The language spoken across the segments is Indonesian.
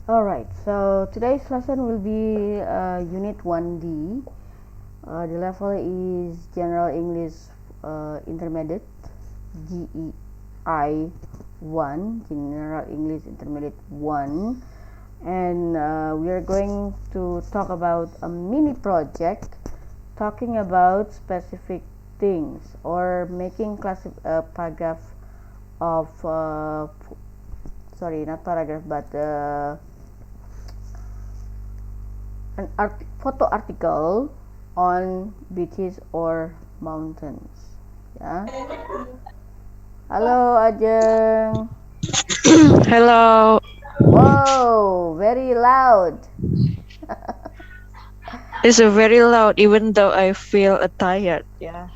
Alright, so today's lesson will be Unit 1D. The level is General English Intermediate, GEI 1, General English Intermediate 1. And we are going to talk about a mini project talking about specific things or making paragraph of, sorry, not paragraph, but photo article on beaches or mountains. Ya. Halo Ajeng. Hello. Wow, very loud. It's very loud, even though I feel tired. Yeah,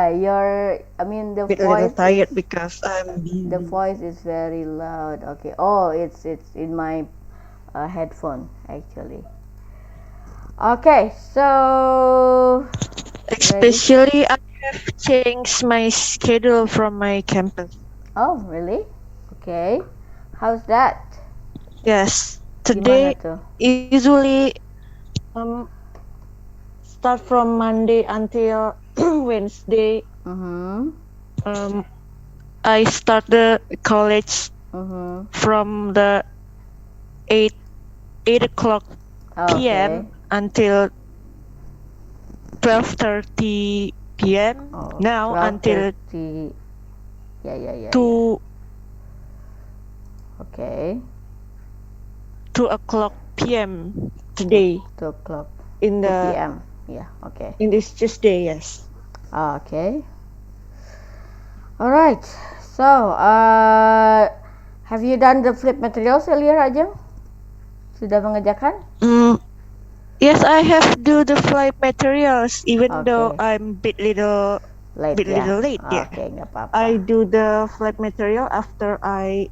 Yeah, I mean a little tired because I'm the busy. voice is very loud. Okay. Oh, it's in my headphone actually. Okay, so ready? Especially, I have changed my schedule from my campus. Oh, really? Okay. How's that? Yes, Gimana today tuh? usually um start from Monday until Wednesday. Mhm. Um, I start the college Mhm. from the 8 8 o'clock Okay. p.m. until 12:30 p.m. Oh, now until 12:30. Yeah, yeah, yeah, yeah. 2 Okay. 2 o'clock p.m. 2 today 2 o'clock. in 2 the p.m. Yeah, okay. in this Tuesday. Yes. Okay. All right. So, have you done the flip materials earlier, Ajeng? Sudah mengerjakan? Mm, yes, I have do the flight materials even though Okay. I'm Late bit ya. little late. Yeah, Oke, nggak apa-apa. I do the flight material after I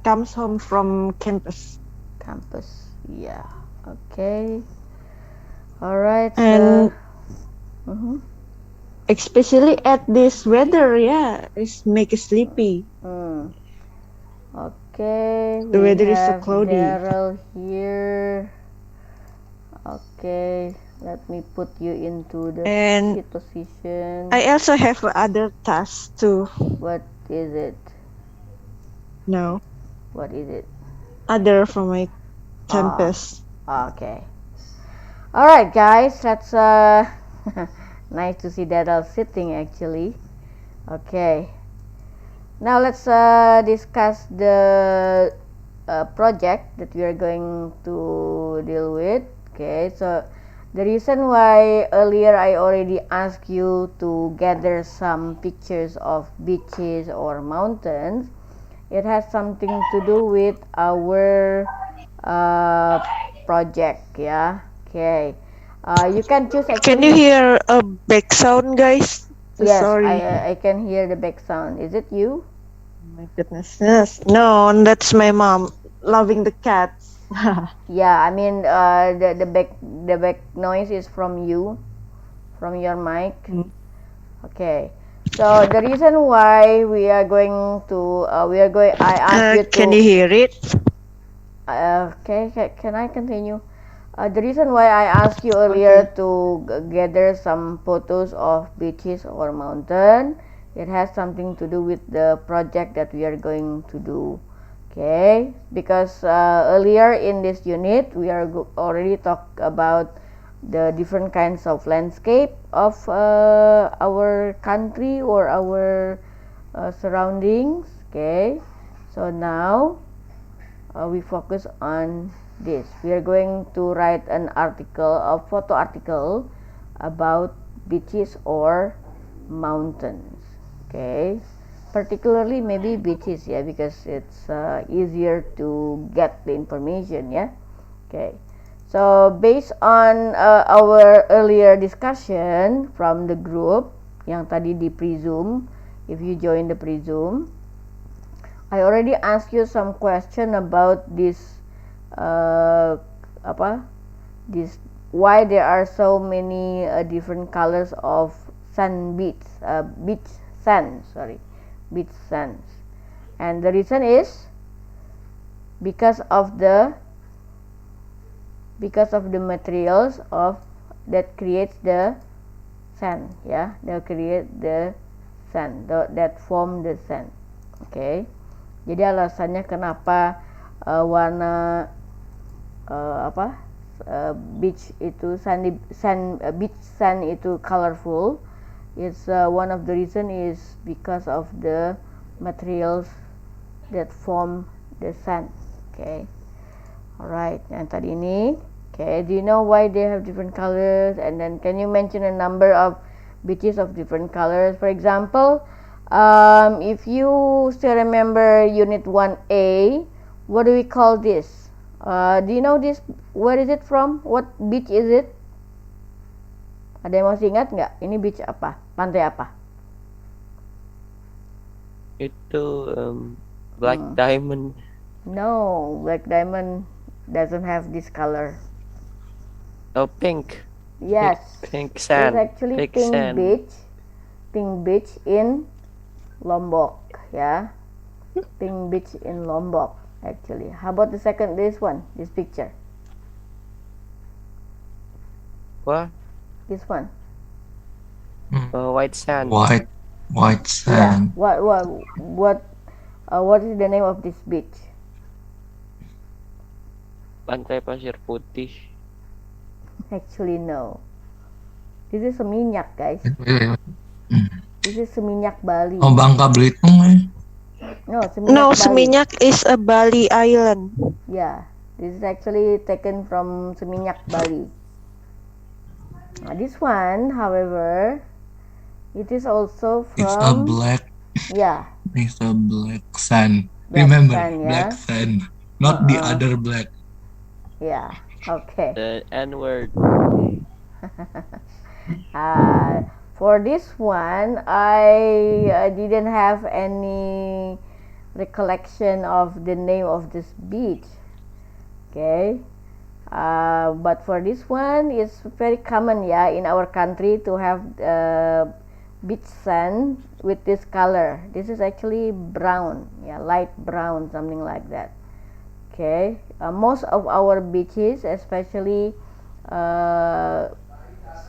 comes home from campus. Kampus. Ya. Oke. Alright, so. And Mhm. especially at this weather, yeah, it's make it sleepy. Hmm. Okay, The we weather is so have cloudy. Daryl here. Okay, let me put you into the And seat position. I also have other tasks too. What is it? No, What is it? other from my Ah, campus. okay. Alright, guys, that's nice to see Daryl sitting actually. Okay, now let's discuss the project that we are going to deal with. Okay, so the reason why earlier I already asked you to gather some pictures of beaches or mountains, it has something to do with our uh, project. Yeah. Okay. You can choose Can you actually. hear a back sound, guys? So Yes, sorry. I can hear the back sound. Is it you? My goodness. Yes. No, that's my mom loving the cats. Yeah, I mean the back noise is from you, from your mic. Mm. Okay. So the reason why we are going I asked you Can to you hear it? okay, can I continue? The reason why I asked you earlier Okay. to gather some photos of beaches or mountain, it has something to do with the project that we are going to do. Okay, because earlier in this unit we are already talked about the different kinds of landscape of our country or our surroundings. Okay, so now we focus on this. We are going to write an article, a photo article about beaches or mountains. Okay, particularly maybe beaches, yeah, because it's easier to get the information, yeah. Okay, so based on our earlier discussion from the group yang tadi di Presume, if you join the Presume, I already asked you some question about this apa this why there are so many different colors of sand beach beach sand, sorry, beach sands, and the reason is because of the materials of that creates the sand, ya, that create the sand, that form the sand. Okay. Jadi alasannya kenapa warna beach itu beach sand itu colorful. It's one of the reason is because of the materials that form the sand. Okay. Alright. Yang tadi ini. Okay. Do you know why they have different colors? And then can you mention a number of beaches of different colors? For example, if you still remember Unit 1A, what do we call this? Do you know this? Where is it from? What beach is it? Ada yang masih ingat nggak? Ini beach apa? Pantai apa? Itu Black Diamond. No, Black Diamond doesn't have this color. Oh, pink. Yes. Pink sand. It's actually Pink Pink sand. Beach. Pink Beach in Lombok, ya. Pink Beach in Lombok, actually. How about this picture? What? This one. White sand. White Yeah. sand. What is the name of this beach? Pantai Pasir Putih. Actually, no. This is Seminyak, guys. This is Seminyak, Bali. Oh, Bangka Belitung. No, Seminyak, No, Bali. Seminyak is a Bali island. Yeah, this is actually taken from Seminyak, Bali. This one, however, it is also It's a from black. yeah, It's a black sand. Black Remember, sand, yeah. black sand, not the other black. yeah. Okay. The N-word. For this one, I didn't have any recollection of the name of this beach. Okay. But for this one, it's very common, yeah, in our country to have beach sand with this color. This is actually brown, yeah, light brown, something like that. Okay, most of our beaches, especially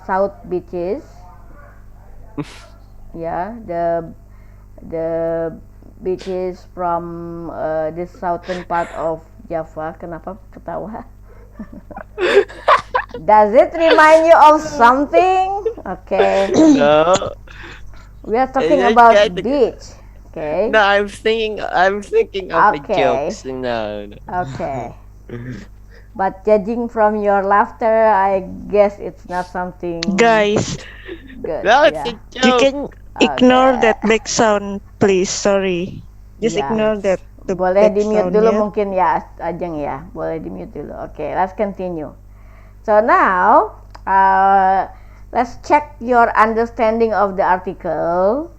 south beaches, yeah, the beaches from the southern part of Java. Kenapa ketawa? Does it remind you of something? Okay. No. We are talking I about tried to- beach. Okay. No, I'm thinking of the Okay. jokes. No. Okay. But judging from your laughter, I guess it's not something Guys, good. No, it's yeah. a you joke. can ignore Okay. that back sound, please. Sorry. Just Yeah. ignore that. The Boleh back di-mute sound, dulu ya. mungkin ya, Ajeng ya. Boleh di-mute dulu. Okay, let's continue. So now, let's check your understanding of the article.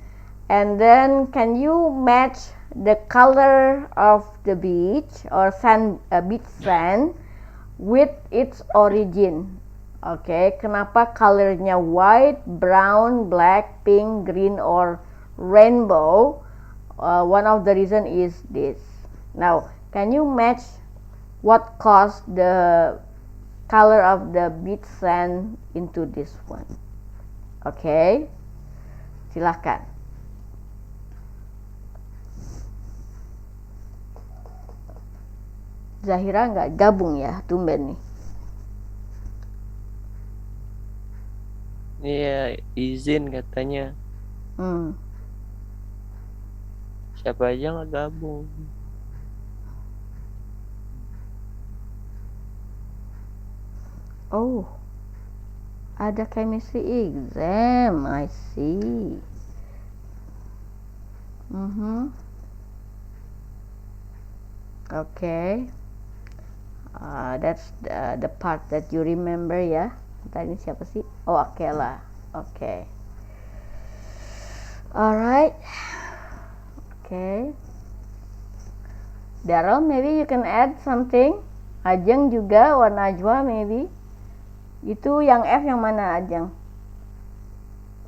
And then, can you match the color of the beach or beach sand with its origin? Okay, kenapa colornya white, brown, black, pink, green, or rainbow? One of the reason is this. Now, can you match what caused the color of the beach sand into this one? Okay, silakan. Zahira nggak gabung ya, tumben nih. Iya, izin katanya. Siapa aja nggak gabung. Oh, ada chemistry exam, I see. Okay. That's the part that you remember ya. Tadi siapa sih? Oh, Akela. Okay. Alright. Okay. Daryl, maybe you can add something. Ajeng juga, or Najwa maybe. Itu yang F yang mana, Ajeng?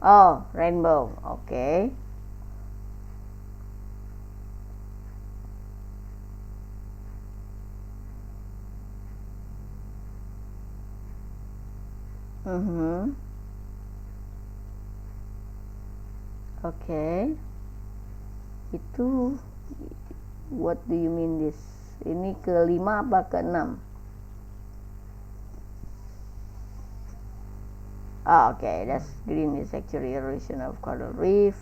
Oh, rainbow. Okay. Mhm. Oke. Itu what do you mean this? Ini kelima apa keenam? Oh, okay, that's green is actually erosion of coral reef.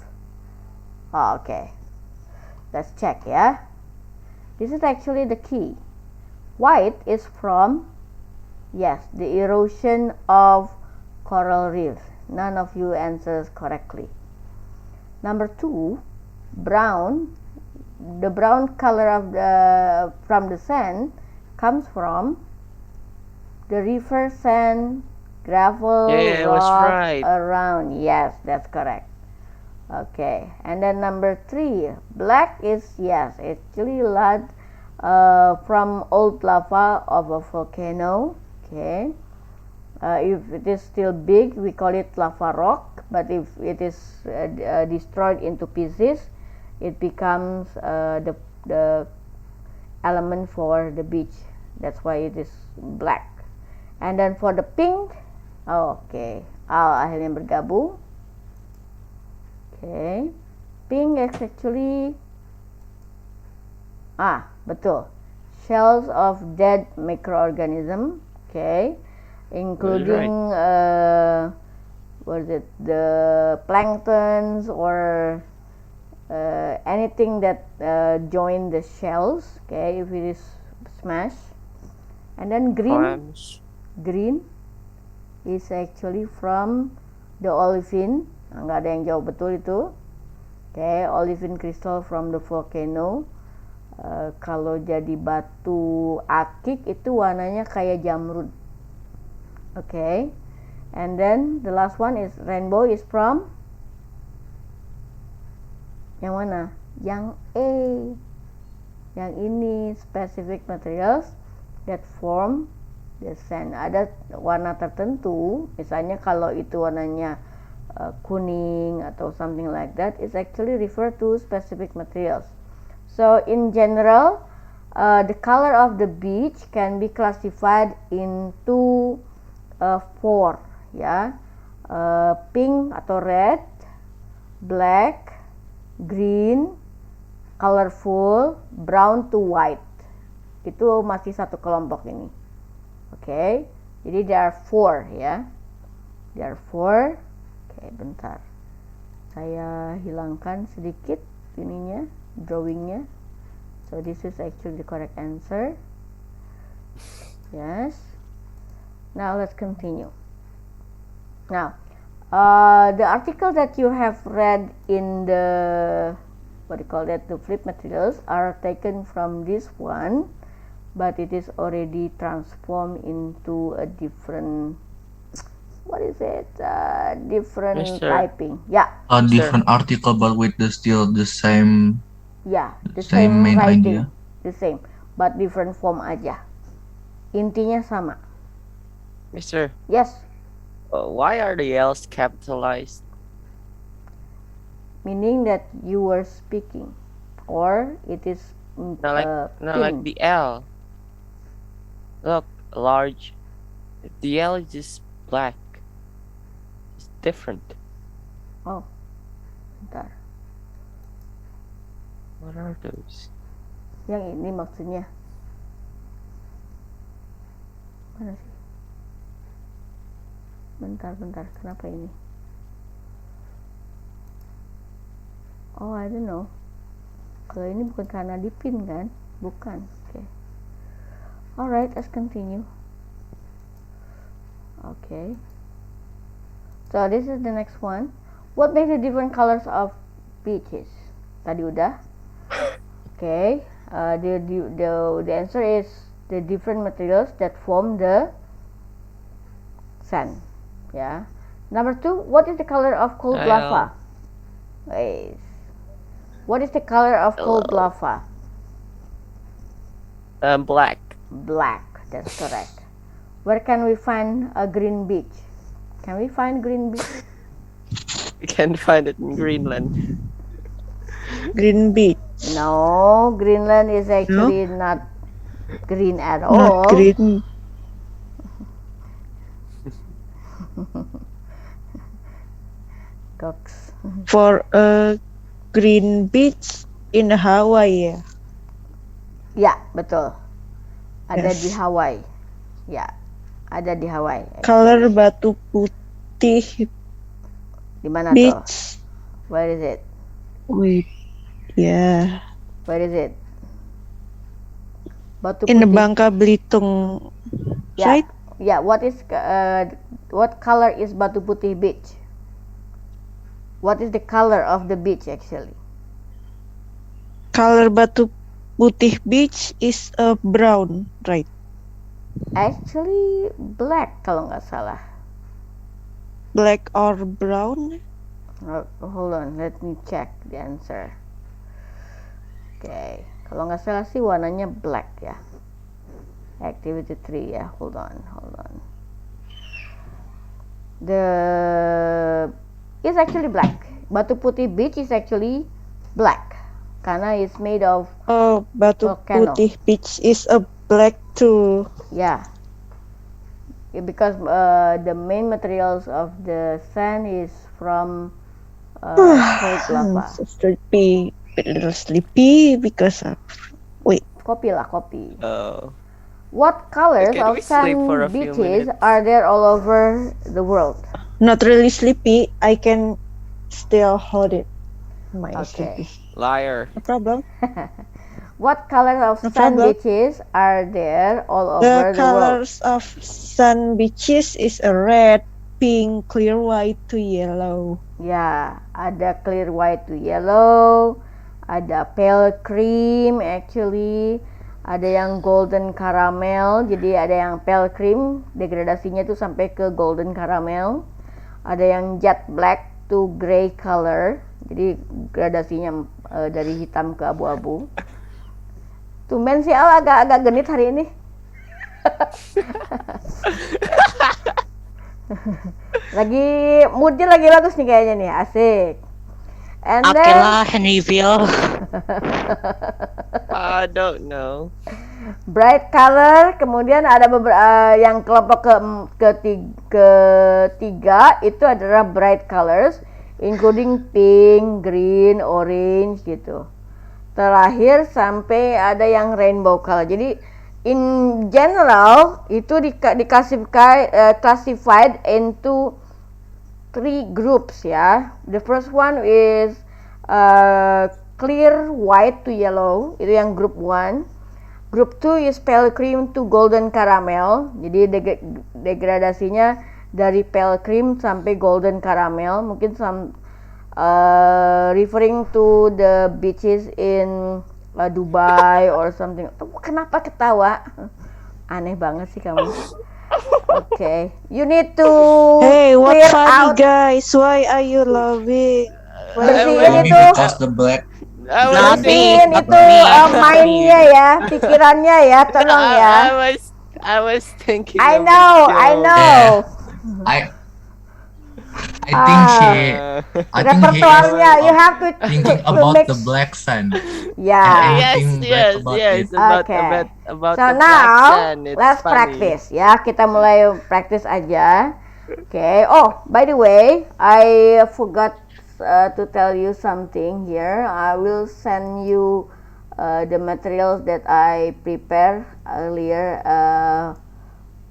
Oh, okay. Let's check, yeah. This is actually the key. White is from, yes, the erosion of coral reef. None of you answers correctly. Number 2, brown. The brown color of from the sand comes from the river sand, gravel, Yeah, I was rock right. around. Yes, that's correct. Okay, and then number 3, black is, yes, actually lot from old lava of a volcano. Okay, if it is still big, we call it lava rock, but if it is destroyed into pieces, it becomes the element for the beach. That's why it is black. And then for the pink, okay, akhirnya bergabung. Okay, pink is actually betul, shells of dead microorganism. Okay, including what is it, the planktons or anything that join the shells. Okay, if it is smashed. And then Clams. green is actually from the olivine. Nggak ada yang jauh betul itu. Okay, olivine crystal from the volcano. Kalau jadi batu akik itu warnanya kayak jamrud. Okay, and then the last one is rainbow is from yang mana? Yang A. Yang ini specific materials that form the sand. Ada warna tertentu, misalnya kalau itu warnanya kuning atau something like that, is actually refer to specific materials. So in general, the color of the beach can be classified into 4, ya, pink atau red, black, green, colorful, brown to white. Itu masih satu kelompok ini. Okay, jadi there are 4, ya. There are 4. Oke, bentar. Saya hilangkan sedikit ininya, drawingnya. So this is actually the correct answer. Yes. Now let's continue. Now, the article that you have read in the what do you call that, the flip materials are taken from this one, but it is already transformed into a different, what is it, different Mister. typing. Yeah, A Sir. different article, but with still the same yeah, the same same main writing, idea. the same, but different form aja. Intinya sama. Mister, Yes, why are the L's capitalized? meaning that you were speaking, or it is Not like pinned. the L. Look, large. The L is just black. It's different. Oh, bentar. What are those? Yang ini maksudnya. Mana sih? Bentar. Kenapa ini? Oh, I don't know. Kalau ini bukan karena dipin kan? Bukan. Okay. Alright, let's continue. Okay. So this is the next one. What makes the different colors of beaches? Tadi udah. Okay. The answer is the different materials that form the sand. Yeah. Number 2, what is the color of cold Hello. lava? Yes. What is the color of cold Hello. lava? Black. Black. That's correct. Where can we find a green beach? Can we find green beach? You can find it in Greenland. Green beach. No, Greenland is actually not green at Not all. green. Cox. For a green beach in Hawaii ya. Ya, betul. Ada di Yes. Hawaii. Ya, ada di Hawaii. Color batu putih Di mana tuh? beach. Where is it? Wait, yeah. Where is it? Batu In the Putih. Bangka Belitung Yeah. side. Yeah, what color is Batu Putih beach? What is the color of the beach actually? Color batu putih beach is brown, right? Actually black kalau nggak salah. Black or brown? Oh, hold on, let me check the answer. Okay, kalau nggak salah sih warnanya black ya. Activity 3 ya, hold on. It's actually black. Batu Putih beach is actually black karena it's made of Oh, batu Volcano. putih beach is a black too. yeah, because the main materials of the sand is from cold I'm lava. so sleepy, a little sleepy because of Kopi lah, kopi. Oh. What colors Can of we sleep sand for a few beaches minutes? are there all over the world? not really sleepy. I can still hold it. My Okay. sleepy. Liar. No problem. What colors of No sand problem. beaches are there all The over the world? colors of sun beaches is a red, pink, clear, white to yellow. Ya, ada clear white to yellow, ada pale cream actually, ada yang golden caramel, jadi ada yang pale cream, degradasinya tuh sampai ke golden caramel, ada yang jet black to gray color, jadi gradasinya dari hitam ke abu-abu. Tumben si Al agak genit hari ini. Lagi moodnya lagi bagus nih kayaknya nih, asik. And Oke then lah, Henryville. I don't know. bright color, kemudian ada beberapa yang kelompok ketiga itu adalah bright colors, including pink, green, orange gitu. Terakhir sampai ada yang rainbow color. Jadi in general itu classified into 3 groups ya. The first one is clear white to yellow, itu yang group 1. Group 2 is pale cream to golden caramel. Jadi degradasinya dari pale cream sampai golden caramel. Mungkin referring to the beaches in Dubai or something. Kenapa ketawa? Aneh banget sih kamu. Okay, you need to Hey, what clear funny out. guys? Why are you laughing? Bersihin Maybe itu, because the black. I was Not me, bersihin not itu me. mindnya ya, pikirannya ya, tolong ya. I was thinking. I of a know. joke. I think she. Uh, I think he Repertoarnya, is you have to thinking to about mix. the black sun. Yeah. yes, Anything black yes, about yes. it. About So the black now sun. It's let's funny. practice ya. Kita mulai practice aja. Okay. Oh, by the way, I forgot to tell you something here. I will send you the materials that I prepared earlier.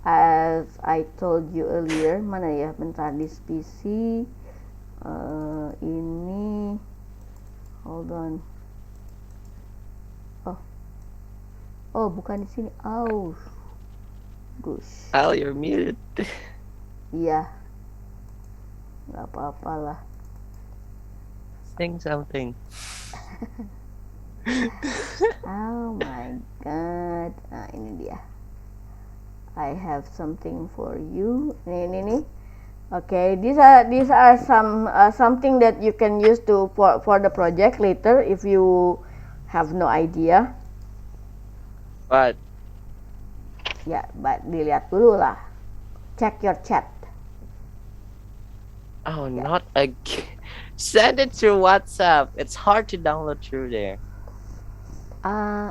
As I told you earlier, mana ya? Bentar di PC. Ini, hold on. Oh, bukan di sini. Oh, gosh. Al, you're muted. Iya, nggak apa-apa lah. Sing something. Oh my god. Nah, ini dia. I have something for you. Ini. Okay, these are something that you can use for the project later if you have no idea. What? Ya, dilihat dulu lah. Check your chat. Oh, not again. Send it through WhatsApp. It's hard to download through there.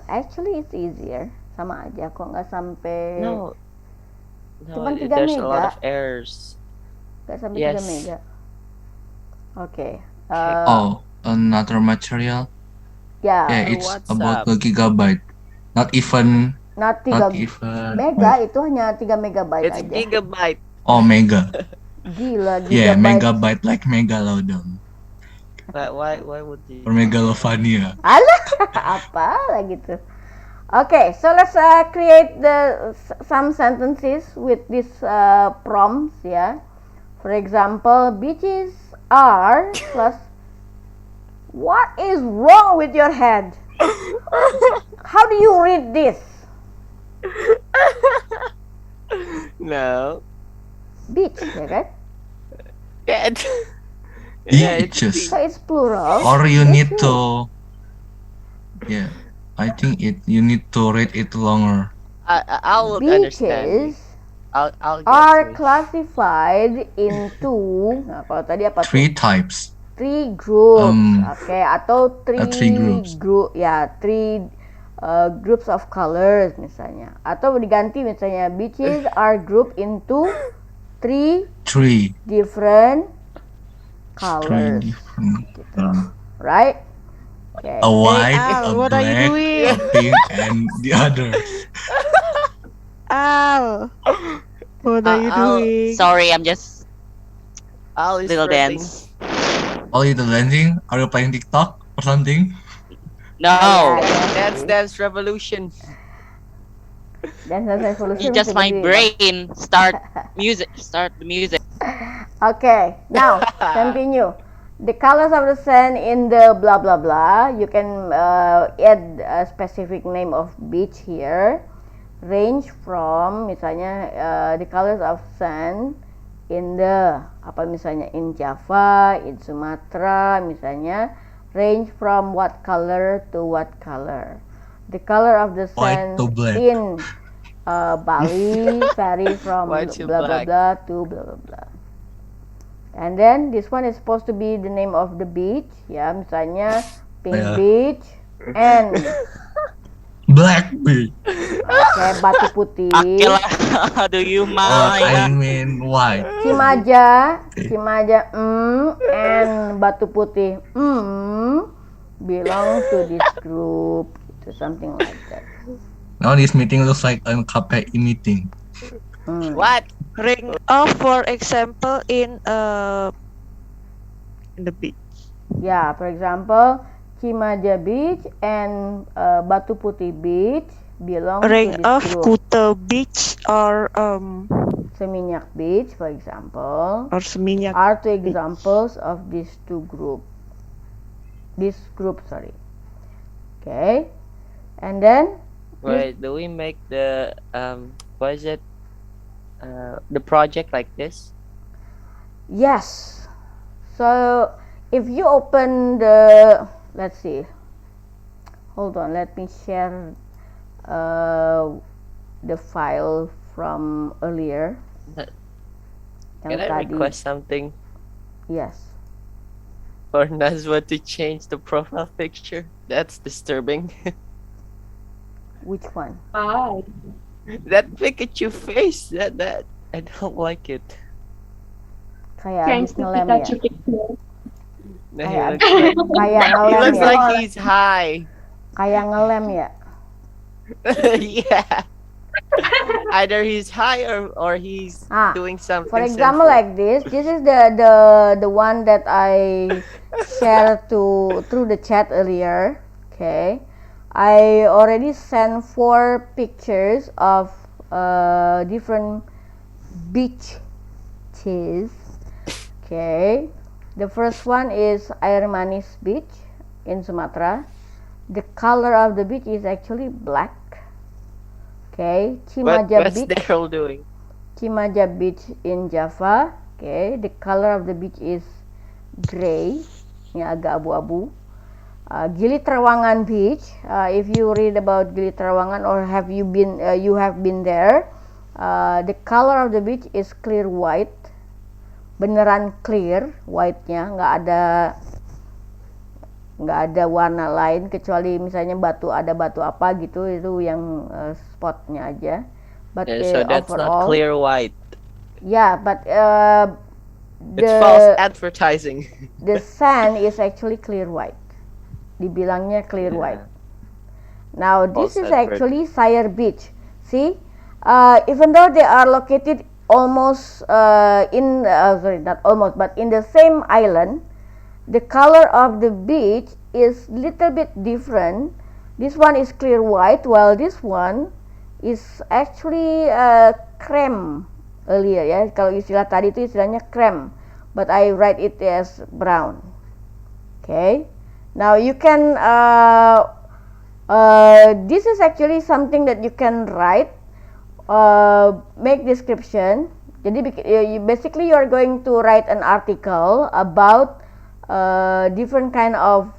Actually it's easier. Sama aja kok, nggak sampai. No. Cuman 3 There's a lot mega. of errors. Nggak sampai 3 Yes. mega. Okay. Oh, another material. Yeah, Yeah, Through it's about WhatsApp. 2 GB. Not even, not not 3 even. mega, itu hanya 3 megabyte It's aja. gigabyte. Oh, mega. Gila, Yeah, gigabyte. megabyte like megalodon Why would you? or megalovania. Alah, apa lah gitu. Okay, so let's create some sentences with these prompts, yeah. For example, beaches are plus. What is wrong with your head? How do you read this? No. Beach, ya kan? Yeah. Yeah, it's Beaches. So it's plural. Or you It's need you. to. Yeah, I think you need to read it longer. I would understand you. Beaches I'll get are to it. classified into. Nah, kalau tadi apa tuh? 3 types. 3 groups, Um, oke, atau 3 3 groups. ya, 3 groups of colors misalnya, atau diganti misalnya beaches are grouped into 3 3. different 3 colors, different. gitu, right? Okay. A white, Al, a what are you black, doing? a pink, and the others. Al, what are you doing? Sorry, I'm just Al is little fretting. dance. Oh, you dancing? Are you playing TikTok or something? No, Dance Revolution. Dan revolution you just bisa my jadi- brain. Start the music. Okay, now continue. The colors of the sand in the blah blah blah. You can add a specific name of beach here. Range from misalnya the colors of sand in the apa misalnya in Java, in Sumatra misalnya. Range from what color to what color. The color of the White sand to black. in Bali vary from White to blah blah black. blah to blah blah blah. And then this one is supposed to be the name of the beach, ya misalnya Pink Yeah. Beach and Black beach. kayak Batu Putih, Akila, do you Or I mind? mean white. Cimaja, and Batu Putih, belong to this group, gitu, something like that. Now this meeting looks like a KPI meeting. What? Ring off, for example, in the beach. Yeah, for example, Cimaja Beach and Batu Putih Beach belong Ring to this off, group. Kuta Beach or Seminyak Beach, for example, Seminyak. are two examples of these two group. This group, sorry. Okay, and then Wait, do we make the what is it? The project like this? yes. So if you open the, let's see. Hold on, let me share the file from earlier. Can I request something Yes. for Nazwa to change the profile picture? That's disturbing. Which one? That Pikachu face, that I don't like it. Kayak Change habis the ngelem ya. Pikachu picture. No, Kayak he looks like, kayak he ngelem looks ya. like he's high. Kayak ngelem ya. Yeah. Either he's high or he's Ah, doing something. For example, sinful. like this. This is the one that I shared through the chat earlier. Okay, I already sent 4 pictures of different beaches. Okay, the first one is Air Manis Beach in Sumatra. The color of the beach is actually black. Okay, Cimaja What's Beach. Daryl doing? Cimaja Beach in Java. Okay, the color of the beach is gray, ya agak abu-abu. Gili Trawangan Beach. If you read about Gili Trawangan or have you been there, the color of the beach is clear white, beneran clear white-nya, nggak ada warna lain kecuali misalnya ada batu apa gitu, itu yang spotnya aja. But Yeah, so that's overall, not clear white. yeah, but It's false the advertising. the sand is actually clear white. Dibilangnya clear white. Now this False is advert. actually Sayre Beach. See, even though they are located almost sorry, not almost, but in the same island, the color of the beach is little bit different. This one is clear white, while this one is actually cream earlier ya. Kalau istilah tadi itu istilahnya cream, but I write it as brown. Okay. Now you can this is actually something that you can write, make description. Jadi basically you are going to write an article about different kind of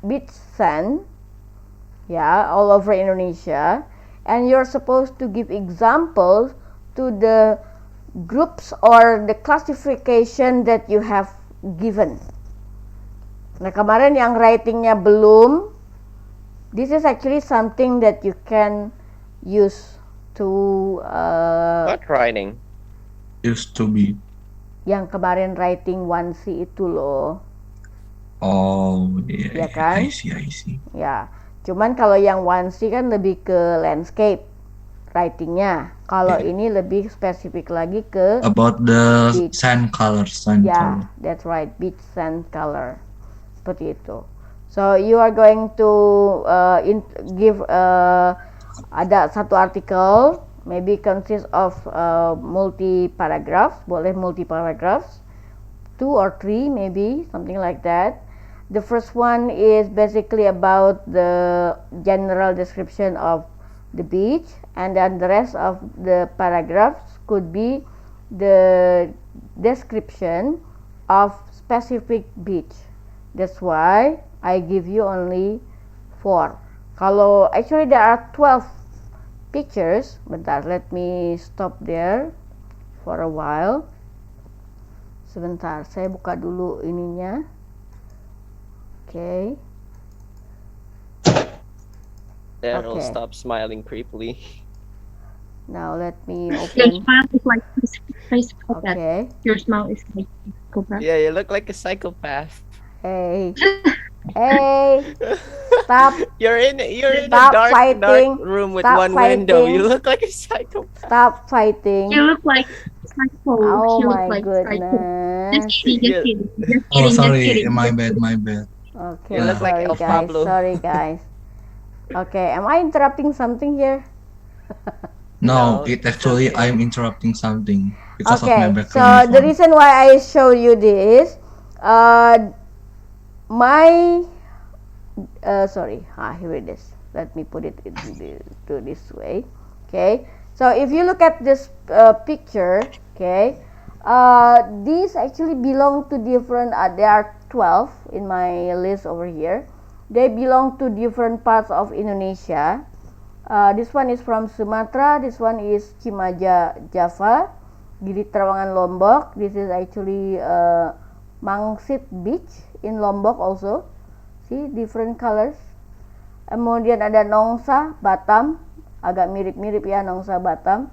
beach sand, yeah, all over Indonesia, and you're supposed to give examples to the groups or the classification that you have given. Nah kemarin yang writingnya belum, this is actually something that you can use to What writing? Used to be. yang kemarin writing 1C itu loh. Oh, yeah. Ya kan? I see. Ya, cuman kalau yang 1C kan lebih ke landscape writingnya. Kalau ini lebih spesifik lagi ke About the Beach. sand color. ya, that's right, beach sand color. Seperti itu. So you are going to give ada satu artikel, maybe consists of multi paragraphs, boleh multi paragraphs, 2 or 3 maybe, something like that. The first one is basically about the general description of the beach, and then the rest of the paragraphs could be the description of specific beach. That's why I give you only 4. Kalau actually there are 12 pictures. Bentar, let me stop there for a while. Sebentar, saya buka dulu ininya. Okay. Daryl, Okay. stop smiling creepily. Now let me Your open. smile is like psychopath. Okay. Your smile is like psychopath. Yeah, you look like a psychopath. Hey. Hey. Stop. You're in a Stop dark fighting. room with Stop one window. fighting. You look like a psychopath. Stop fighting. You look like psycho. Oh you look my like psycho. goodness. Just kidding, just kidding. Just Oh, kidding, just sorry. kidding. My bad. Okay, You look like sorry El guys. Pablo. Sorry guys. Okay, am I interrupting something here? No, No, it it's actually okay. I'm interrupting something because of my Okay, so background. the reason why I show you this, here it is. Let me put it to this way. Okay, so if you look at this picture, okay, these actually belong to different. There are 12 in my list over here. They belong to different parts of Indonesia. This one is from Sumatra. This one is Cimaja, Java. Gili Trawangan, Lombok. This is actually Mangsit Beach in Lombok also. See, different colors. Kemudian ada Nongsa, Batam. Agak mirip-mirip ya Nongsa, Batam.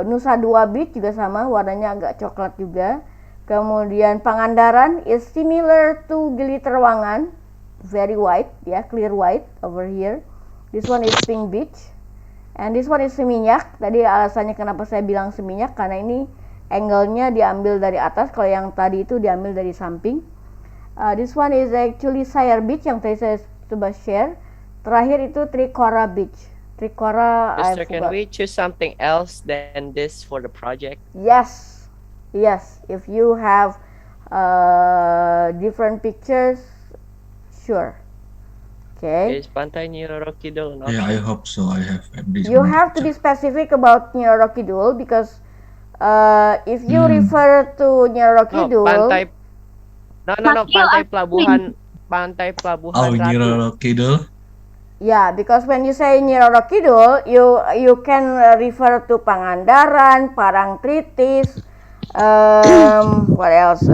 Nusa Dua Beach juga sama, warnanya agak coklat juga. Kemudian Pangandaran is similar to Gili Trawangan, very white, ya, clear white over here. This one is Pink Beach, and this one is Seminyak. Tadi alasannya kenapa saya bilang Seminyak karena ini angle-nya diambil dari atas, kalau yang tadi itu diambil dari samping. This one is actually Sayre Beach yang tadi saya coba share. Terakhir itu Trikora Beach. Trikora, I Mister, can forgot. we choose something else than this for the project? Yes, if you have different pictures, sure. Okay. Is Pantai Nyiroro Kidul an Yeah, I option? hope so. I have at least You one have to be picture. specific about Nyiroro Kidul because if you Hmm. refer to Nyiroro No, Kidul, Pantai. No, But you Pantai are Pelabuhan. Pantai Pelabuhan Oh, Ratu. Nyiroro Kidul. yeah, because when you say Nyiroro Kidul, you can refer to Pangandaran, Parangtritis, what else?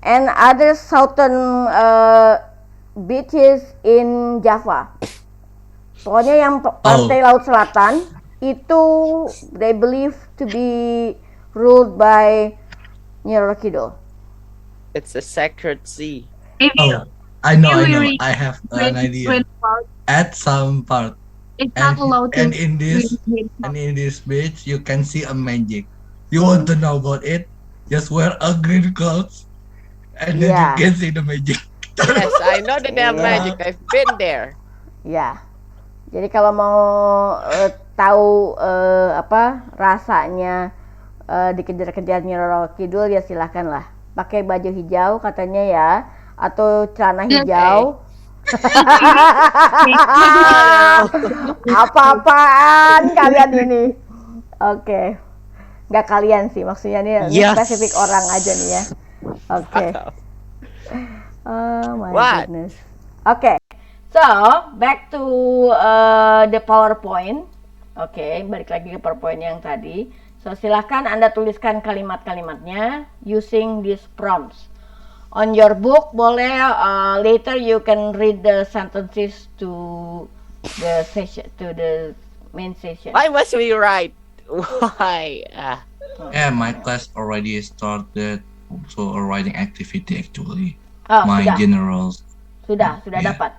And other southern beaches in Java. Pokoknya yang pantai laut selatan itu they believe to be ruled by Nyiro Kidul? It's a sacred sea. If you, Oh, I know, if I you know. read I have an idea. when about, At some part, it's not allowed to and in this read and in this beach, you can see a magic. You want to know about it? Just wear a green clothes, and then you Yeah. can see the magic. Yes, I know that they have Yeah. magic. I've been there. Ya. Jadi kalau mau tahu apa rasanya dikejar-kejar Nyiro Kidul ya silahkan lah. Pakai baju hijau katanya ya, atau celana hijau. Apa-apaan kalian ini? Oke. Nggak kalian sih, maksudnya ini Yes. spesifik orang aja nih ya. Oke. Oh my What? goodness. Okay, so back to the PowerPoint. Oke, balik lagi ke PowerPoint yang tadi. So silahkan Anda tuliskan kalimat-kalimatnya using these prompts. On your book boleh later you can read the sentences to the session, to the main session. Why must we write? Why? Yeah, my class already started, so a writing activity actually. Oh, My sudah. generals. Sudah Yeah. dapat.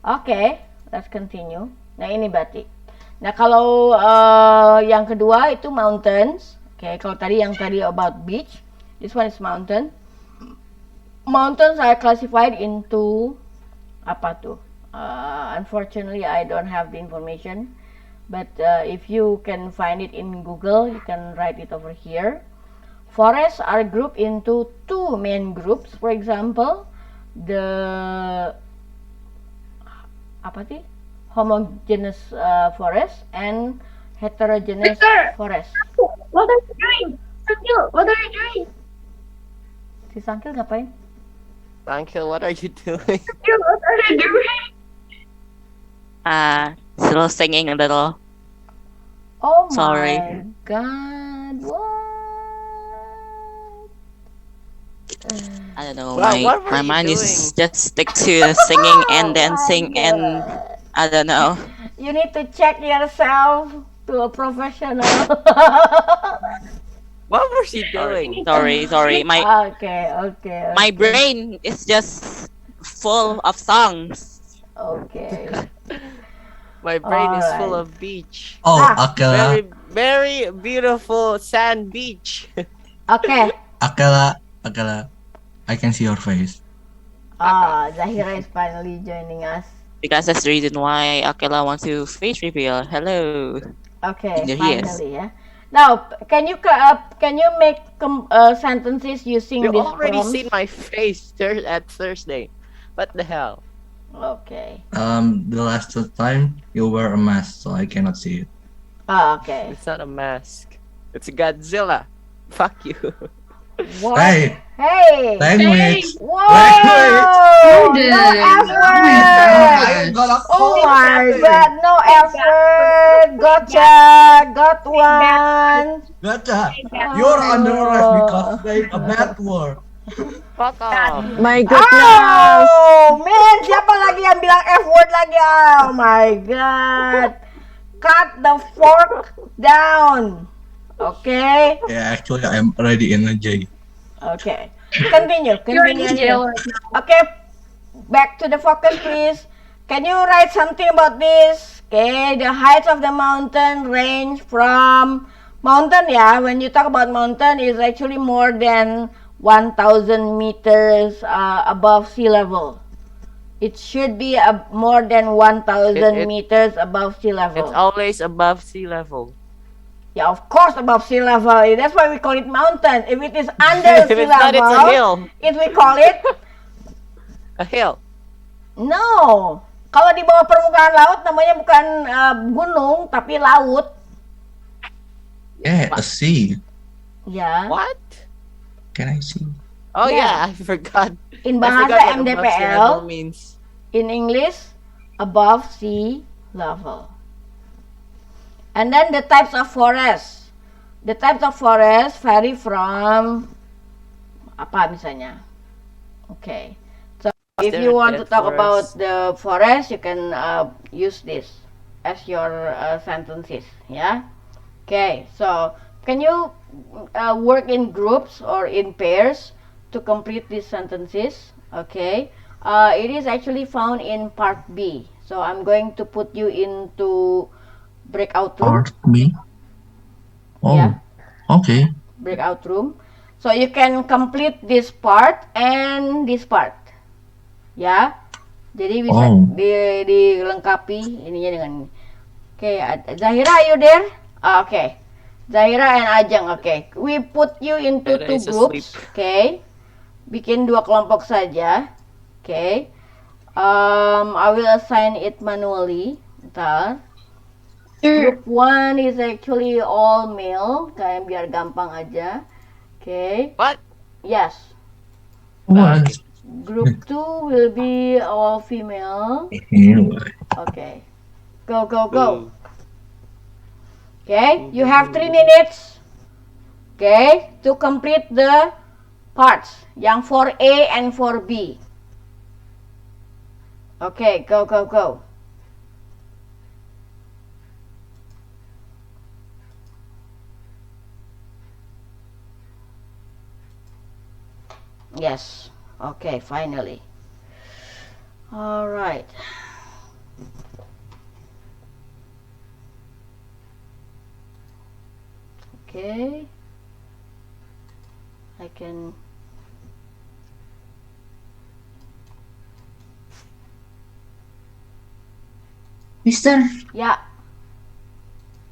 Oke, let's continue. Nah, ini batik. Nah, kalau yang kedua itu mountains. Oke, kalau tadi yang tadi about beach, this one is mountain. Mountains are classified into apa tuh? Unfortunately, I don't have the information. But if you can find it in Google, you can write it over here. Forests are grouped into two main groups. For example, the apa sih? Homogeneous forest and heterogeneous Victor! forest. What are you doing? Sangkil, what are you doing? Si Sangkil ngapain? Uncle, what are you doing? Sangkil, what are you doing? Still singing a little. Oh Sorry. my god, what? I don't know. Well, my what were my you mind is doing? just stick to singing and Oh dancing my and God. I don't know. You need to check yourself to a professional. What was she doing? Sorry. My Okay. my brain is just full of songs. Okay. My brain is full Alright. of beach. Oh, Ah, Akela, Very beautiful sand beach. Okay. Akela, I can see your face. Zahira is finally joining us. Because that's the reason why Akela wants to face reveal. Hello. Okay, There he is. finally, yeah. Now, can you make sentences using You this already prompts? seen my face at Thursday. What the hell? Okay. The last time you wear a mask, so I cannot see it. Okay. It's not a mask. It's Godzilla. Fuck you. What? Hey, Hey! language. Whoa! Language. No effort! Oh my god, no effort! Gotcha! Got one! Gotcha. You're under arrest because saying a bad word. Fuck off. My goodness. Oh man, siapa lagi yang bilang F word lagi? Oh my god! Cut the fork down! Okay? Yeah, actually, I'm already in a jail. Okay. Continue. You're in jail Continue. right now. Okay. Back to the focus, please. Can you write something about this? Okay. The heights of the mountain range from mountain. Yeah. When you talk about mountain, is actually more than 1,000 meters above sea level. It should be more than 1,000 It- meters above sea level. It's always above sea level. Yeah, of course above sea level. That's why we call it mountain. If it is under If sea it's not, it's a level, hill. it we call it A hill. no. Kalau di bawah permukaan laut namanya bukan gunung tapi laut. Yeah, a sea. Ya. What? Can I see? Oh Yeah. yeah, I forgot. In I bahasa forgot what above sea level MDPL, means. in English, above sea level. And then the types of forest. The types of forest vary from apa misalnya. Okay. So if there you a want to dead talk about forest? the forest, you can use this. as your sentences. Yeah. Okay. So can you work in groups or in pairs to complete these sentences? Okay. It is actually found in part B. So I'm going to put you into breakout room. Part B. Oh, Yeah. okay. Breakout room. So you can complete this part and this part. Ya. Jadi bisa Oh. dilengkapi ininya dengan ini. Oke, Zahira, are you there? Okay. Zahira and Ajeng. Okay. We put you into Zahira two is groups. asleep. Okay. Bikin 2 kelompok saja. Okay. I will assign it manually. Ntar. Sir, Group 1 is actually all male. Kayak biar gampang aja. Okay. What? Yes. What? Group 2 will be all female. Ew. Okay. Go, go, go. Boo. Okay. You have 3 minutes. Okay. To complete the parts. Yang for A and for B. Okay. Go, go, go. Yes. Okay, finally. All right. Okay. I can. Mister, Yeah.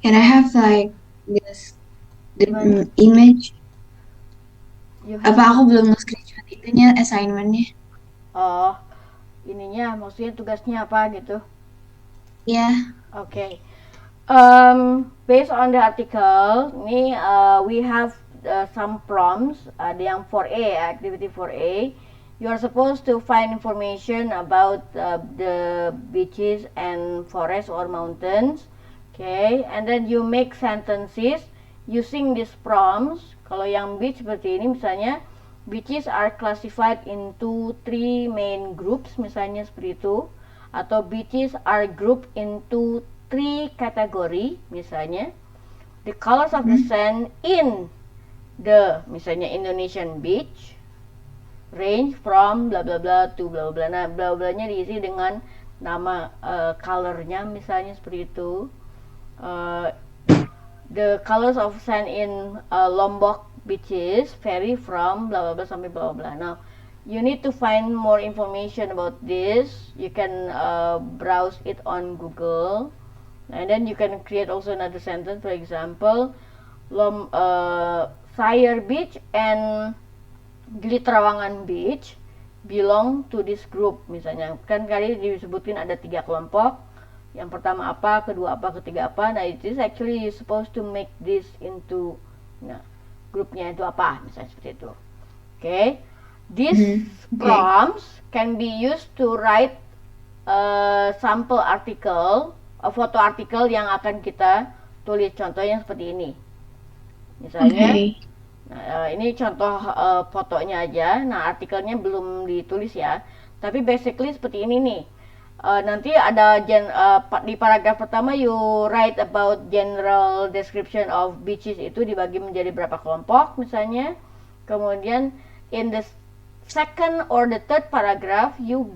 can I have like this the Gimana? image? You have. Apa aku belum nge-screenshot itunya assignmentnya? Oh, ininya maksudnya tugasnya apa gitu? Ya, Okay. Based on the article, we have some prompts. Ada yang 4A, activity 4A. You are supposed to find information about the beaches and forests or mountains. Okay, and then you make sentences using these prompts. Kalau yang beach seperti ini misalnya, beaches are classified into 3 main groups, misalnya seperti itu. Atau beaches are grouped into 3 category, misalnya. The colors of the sand in the, misalnya Indonesian beach, range from bla bla bla to bla bla. Nah, bla blanya diisi dengan nama colornya, misalnya seperti itu. The colors of sand in Lombok beaches vary from bla bla bla sampai bla bla bla. Now, you need to find more information about this. You can browse it on Google, and then you can create also another sentence. For example, Sayur Beach and Gili Trawangan Beach belong to this group. Misalnya, kan tadi disebutin ada 3 kelompok. Yang pertama apa, kedua apa, ketiga apa. Nah, it is actually you supposed to make this into, nah, grupnya itu apa, misalnya seperti itu. Okay. These prompts can be used to write a sample article, a foto artikel yang akan kita tulis. Contohnya seperti ini. Misalnya, okay. nah, ini contoh fotonya aja. Nah, artikelnya belum ditulis ya. Tapi basically seperti ini nih. Nanti ada di paragraf pertama you write about general description of beaches, itu dibagi menjadi berapa kelompok misalnya. Kemudian in the second or the third paragraph you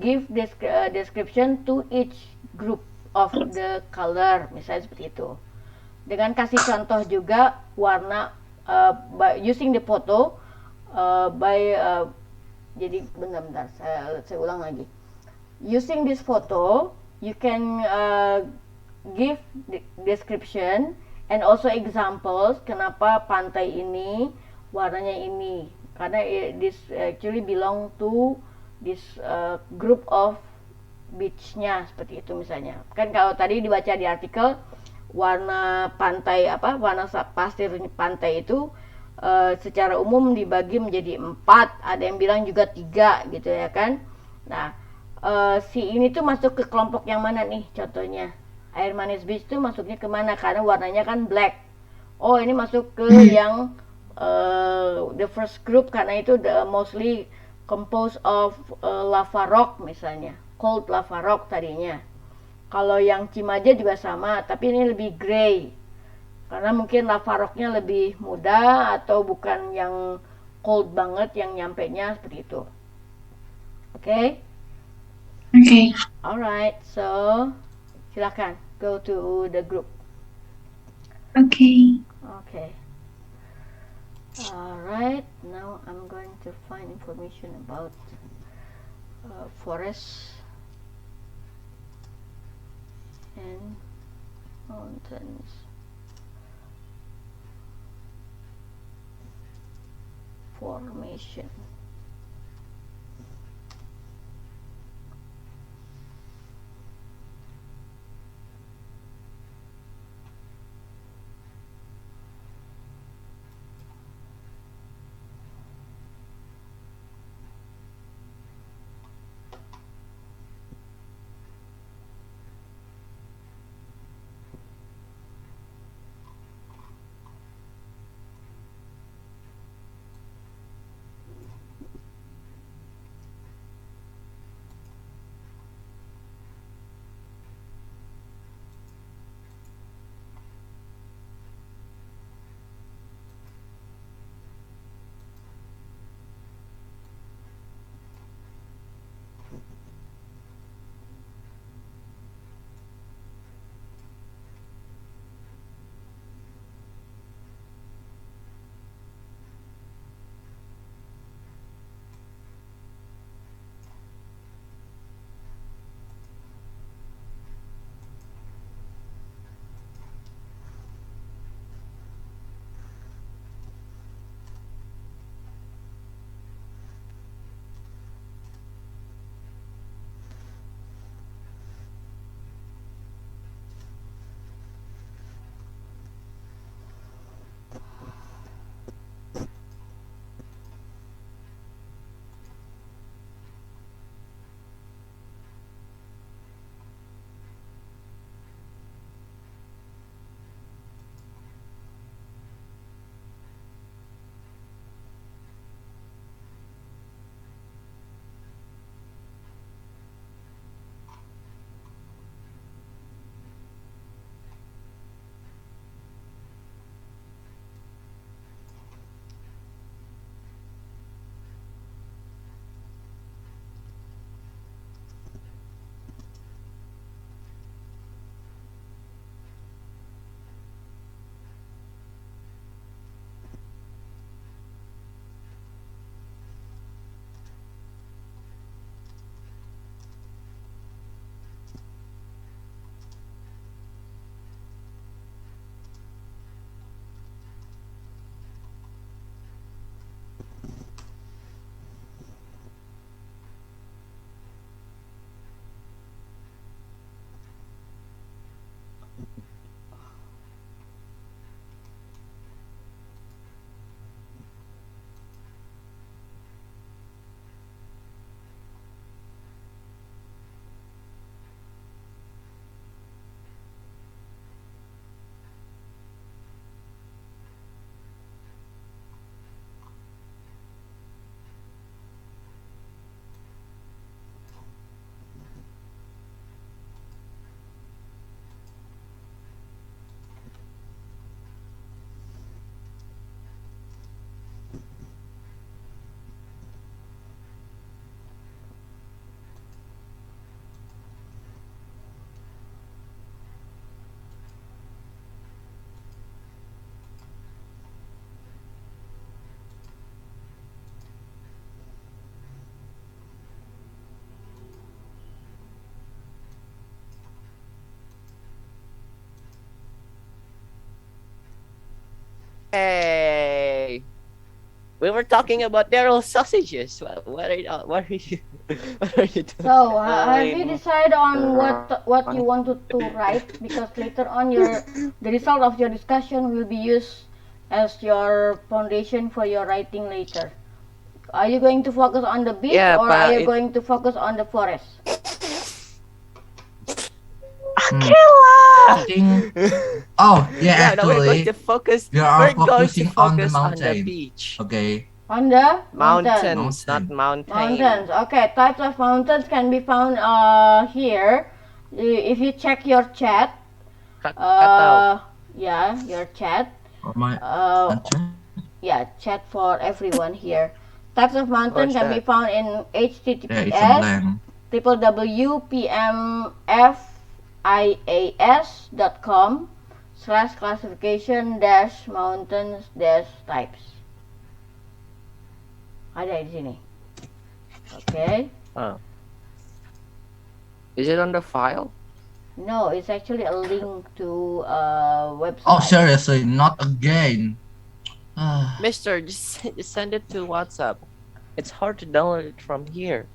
give description to each group of the color, misalnya seperti itu. Dengan kasih contoh juga warna by using the photo jadi bentar saya ulang lagi. Using this photo, you can give description and also examples kenapa pantai ini warnanya ini. Karena this actually belong to this group of beach-nya, seperti itu misalnya. Kan kalau tadi dibaca di artikel, warna pantai warna pasir pantai itu secara umum dibagi menjadi 4, ada yang bilang juga 3 gitu ya kan. Nah, si ini tuh masuk ke kelompok yang mana nih contohnya? Air Manis Beach tuh masuknya kemana? Karena warnanya kan black. Oh, ini masuk ke yang the first group karena itu mostly composed of lava rock misalnya, cold lava rock tadinya. Kalau yang Cimaja juga sama, tapi ini lebih grey. Karena mungkin lava rocknya lebih muda atau bukan yang cold banget yang nyampe-nya seperti itu. Oke? Okay. Alright, so silakan go to the group. Okay. Okay. Alright, now I'm going to find information about forest and mountains. Formation. Hey, we were talking about Daryl sausages. What are you? What are you? What are you doing? So, have you decided on what you wanted to write? Because later on, the result of your discussion will be used as your foundation for your writing later. Are you going to focus on the beach, Yeah, or but are you going to focus on the forest? I think. Oh yeah, no, we're going actually, to focus. we are We're going to focusing on the focus on the mountain. beach. Okay. On the Mountains, Mountain. not mountain. Mountains. Okay, types of mountains can be found here. If you check your chat, Kakao. yeah, your chat, Oh, my yeah, chat for everyone here. Types of mountain What's can be that? found in yeah, it's a https blank. www.pmfias.com/classification-mountains-types. Ada di sini. Okay. Oh. Is it on the file? No, it's actually a link to a website. Oh, seriously, not again. Ah, Mister, just send it to WhatsApp. It's hard to download it from here.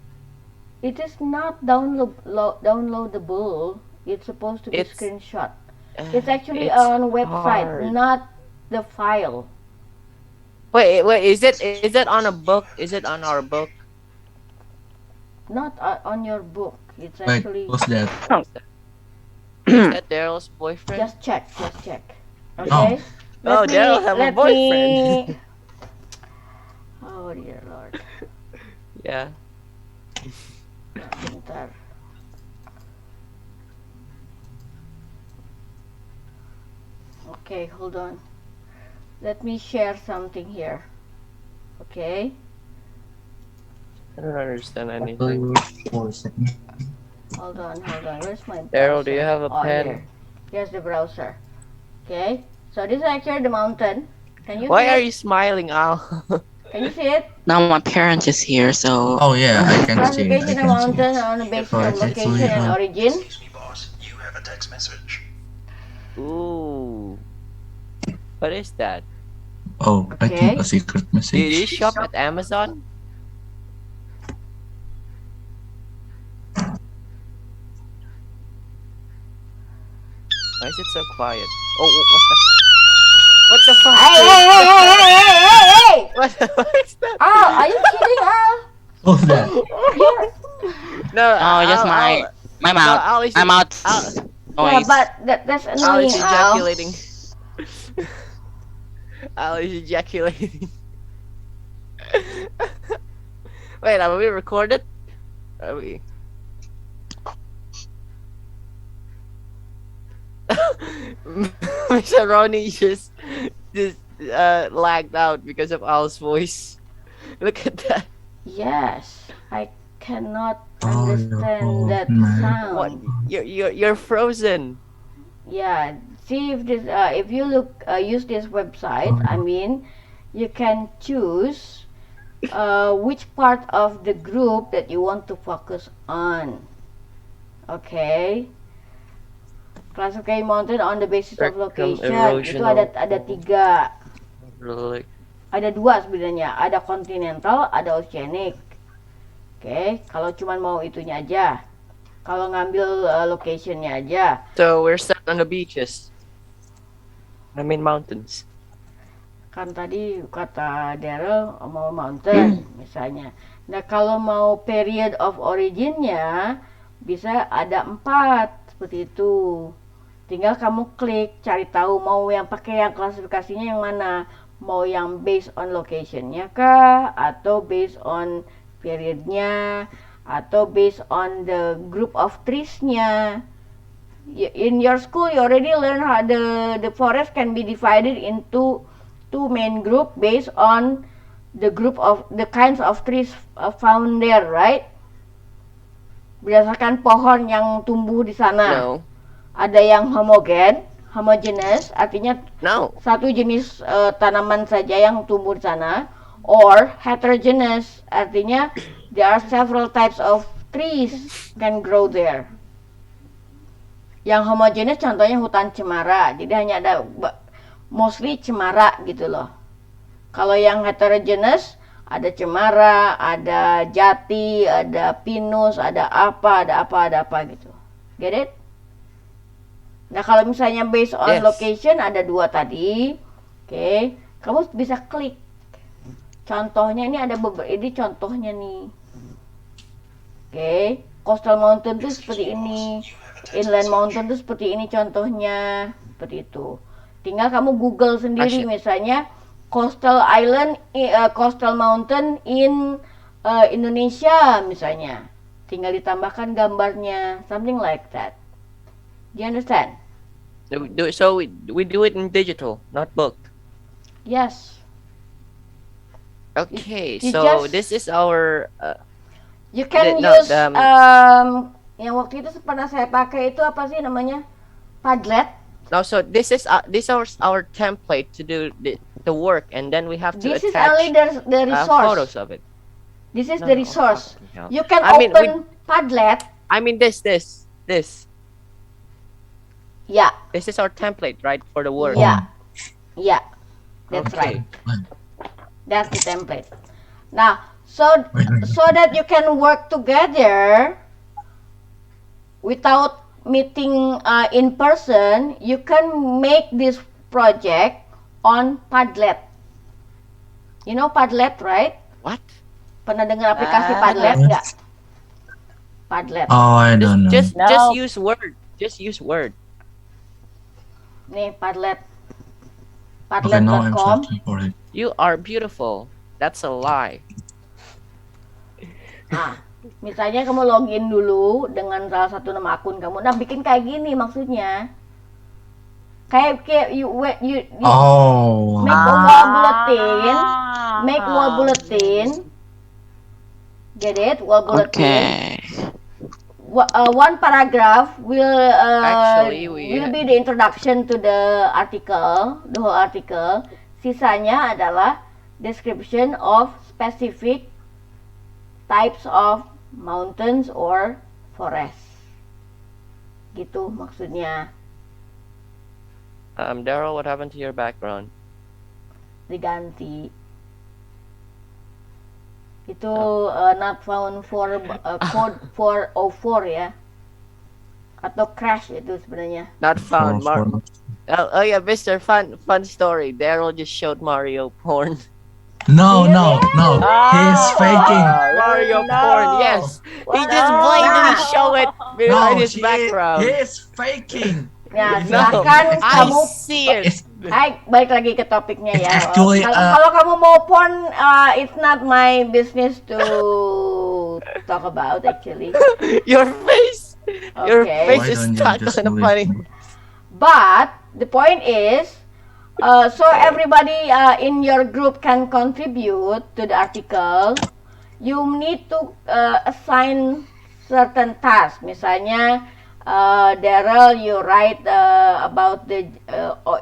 It is not downloadable. It's supposed to be It's- screenshot. It's actually It's on a website, hard. not the file. Wait, is it on a book? Is it on our book? Not on your book. It's wait, actually who's that? Is that Daryl's boyfriend? just check. No. Okay. Oh, Daryl have a boyfriend. Oh dear Lord. Yeah. Bentar. Okay, hold on. Let me share something here. Okay. I don't understand anything. Hold on. Where's my browser? Daryl, do you have a Oh, pen? here. Here's the browser. Okay. So this is actually the mountain. Can you Why see are it? you smiling, Al? Can you see it? Now my parent is here, so Oh yeah, I can see. I Classification of can mountain see. on the basis So of it's location actually, and origin. Excuse me, boss. You have a text message. Ooh. What is that? Oh, I think Okay. a secret Do you message. shop at Amazon? Why is it so quiet? Oh, what the fuck? Hey! What is that? Al, are you kidding, Al? Who's that? No, oh, just my mouth. Al is My mouth Yeah, noise. but that's Al annoying, is Al. ejaculating. Al is ejaculating. Wait, are we recorded? Are we? Mr. Ronnie just lagged out because of Al's voice. Look at that. Yes, I cannot Oh, understand that man. sound. What? You're frozen. Yeah, see if this if you use this website, I mean, you can choose which part of the group that you want to focus on. Okay. Classify mountain on the basis of Spectrum location. Itu erosional. ada tiga. Really? Ada dua sebenarnya. Ada continental, ada oceanic. Oke, kalau cuman mau itunya aja. Kalau ngambil locationnya aja. So we're set on the beaches. I mean mountains. Kan tadi kata Daryl mau mountain misalnya. Nah kalau mau period of originnya bisa ada 4 seperti itu. Tinggal kamu klik cari tahu mau yang pakai yang klasifikasinya yang mana. Mau yang based on locationnya kah, atau based on periodnya, atau based on the group of trees-nya. In your school you already learn how the forest can be divided into 2 main group based on the group of the kinds of trees found there, right? Berdasarkan pohon yang tumbuh di sana. No. Ada yang homogeneous, artinya No. satu jenis tanaman saja yang tumbuh di sana, or heterogeneous, artinya there are several types of trees can grow there. Yang homogeneous contohnya hutan cemara, jadi hanya ada mostly cemara gitu loh. Kalau yang heterogeneous ada cemara, ada jati, ada pinus, ada apa gitu. Get it? Nah kalau misalnya based on Yes. location ada 2 tadi, oke, kamu bisa klik. Contohnya ini ada beberapa, ini contohnya nih, oke, coastal mountain tuh seperti ini, inland mountain tuh seperti ini contohnya, seperti itu. Tinggal kamu Google sendiri misalnya coastal island, coastal mountain in Indonesia misalnya, tinggal ditambahkan gambarnya, something like that. Do you understand? So we do it in digital, not booked. Yes. Okay, you so just- this is our You can No, use yang waktu itu pernah saya pakai itu apa sih namanya? Padlet. now. So this is our template to do the work, and then we have to This is attach only the resource. photos of it. This is No, the no, resource. fucking hell. You can I mean, open Padlet. I mean this. Yeah, This is our template, right, for the work. yeah, yeah. That's Okay. right. That's the template. Now, so Wait. that you can work together without meeting in person, you can make this project on Padlet. You know Padlet, right? What? Pernah dengar aplikasi Ah. Padlet nggak? Padlet. Oh, I don't know. Just No. use Word. Just use Word. Nih Padlet. Okay, now I'm Padlet.com. searching for it. You are beautiful. That's a lie. Nah, misalnya kamu login dulu dengan salah satu nama akun kamu. Nah, bikin kayak gini maksudnya. Kayak you Oh. make a wall bulletin, make wall bulletin. Get it? Wall bulletin. Okay. One paragraph will Actually, will be the introduction to the article, the whole article. Sisanya adalah description of specific types of mountains or forest. Gitu maksudnya. Daryl, what happened to your background? Diganti. Itu not found for code 404 ya. Atau crash itu sebenarnya. Not found. For- Oh yeah, Mr. Fun story. Daryl just showed Mario porn. No, no, no. He's faking. Mario no. porn. Yes, he just blatantly show it behind his background. He is faking. Nah, No, silakan I kamu. see it. It's, Hai, balik lagi ke topiknya It's ya. actually, Kalau kamu mau porn, it's not my business to talk about actually. Your face. Your Okay. face Why is don't you stuck just on the leave funny. me? But the point is, so everybody in your group can contribute to the article. You need to assign certain tasks. Misalnya, Daryl, you write about the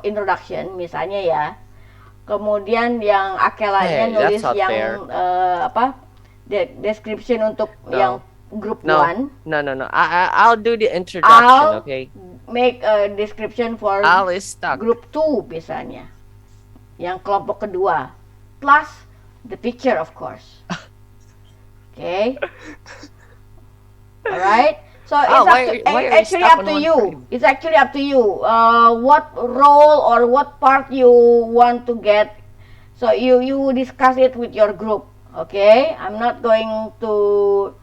introduction, misalnya ya. Kemudian yang Akelanya Hey, nulis that's not yang fair. description untuk No. yang group No, 1. no. I'll do the introduction. Okay. Make a description for Al is stuck. group 2 misalnya. Yang kelompok kedua. Plus the picture of course. Okay. Alright. So it's why are you actually stuck up on to one you. frame? It's actually up to you. What role or what part you want to get. So you discuss it with your group. Okay. I'm not going to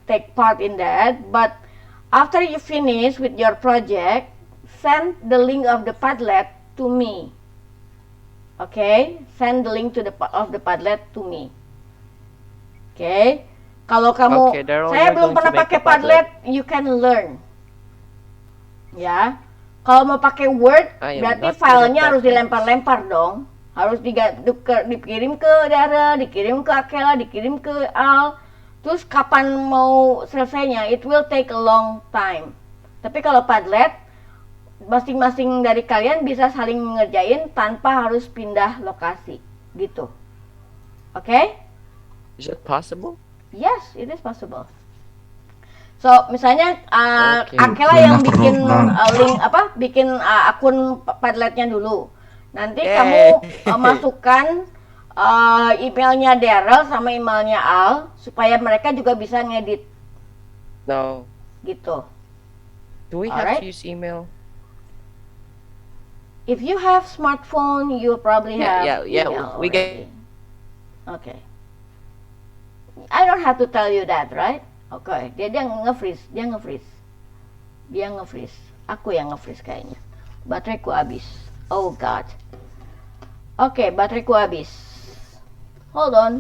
take part in that. But after you finish with your project, send the link of the Padlet to me. Okay. Send the link of the Padlet to me. Okay. Kalau kamu, Okay, Daryl, saya you're belum going to pernah make pakai the Padlet. Padlet, you can learn. Ya, kalau mau pakai Word, I am berarti not good at filenya that harus things. dilempar-lempar dong. Harus dikirim ke Daryl, dikirim ke Akela, dikirim ke Al. Terus kapan mau selesainya? It will take a long time. Tapi kalau Padlet, masing-masing dari kalian bisa saling ngerjain tanpa harus pindah lokasi, gitu. Oke? Is it possible? Yes, it is possible. So, misalnya Okay. Akela We'll yang never bikin learn. link bikin akun Padletnya dulu. Nanti Yay. kamu masukkan emailnya Daryl sama emailnya Al supaya mereka juga bisa ngedit No. gitu. Do we have Alright. to use email? If you have smartphone, you probably have Yeah. email We get. already. Okay. I don't have to tell you that, right? Okay. Dia nge-freeze. Aku yang nge-freeze kayaknya. Bateraiku habis. Oh God. Oke, bateraiku habis. Hold on.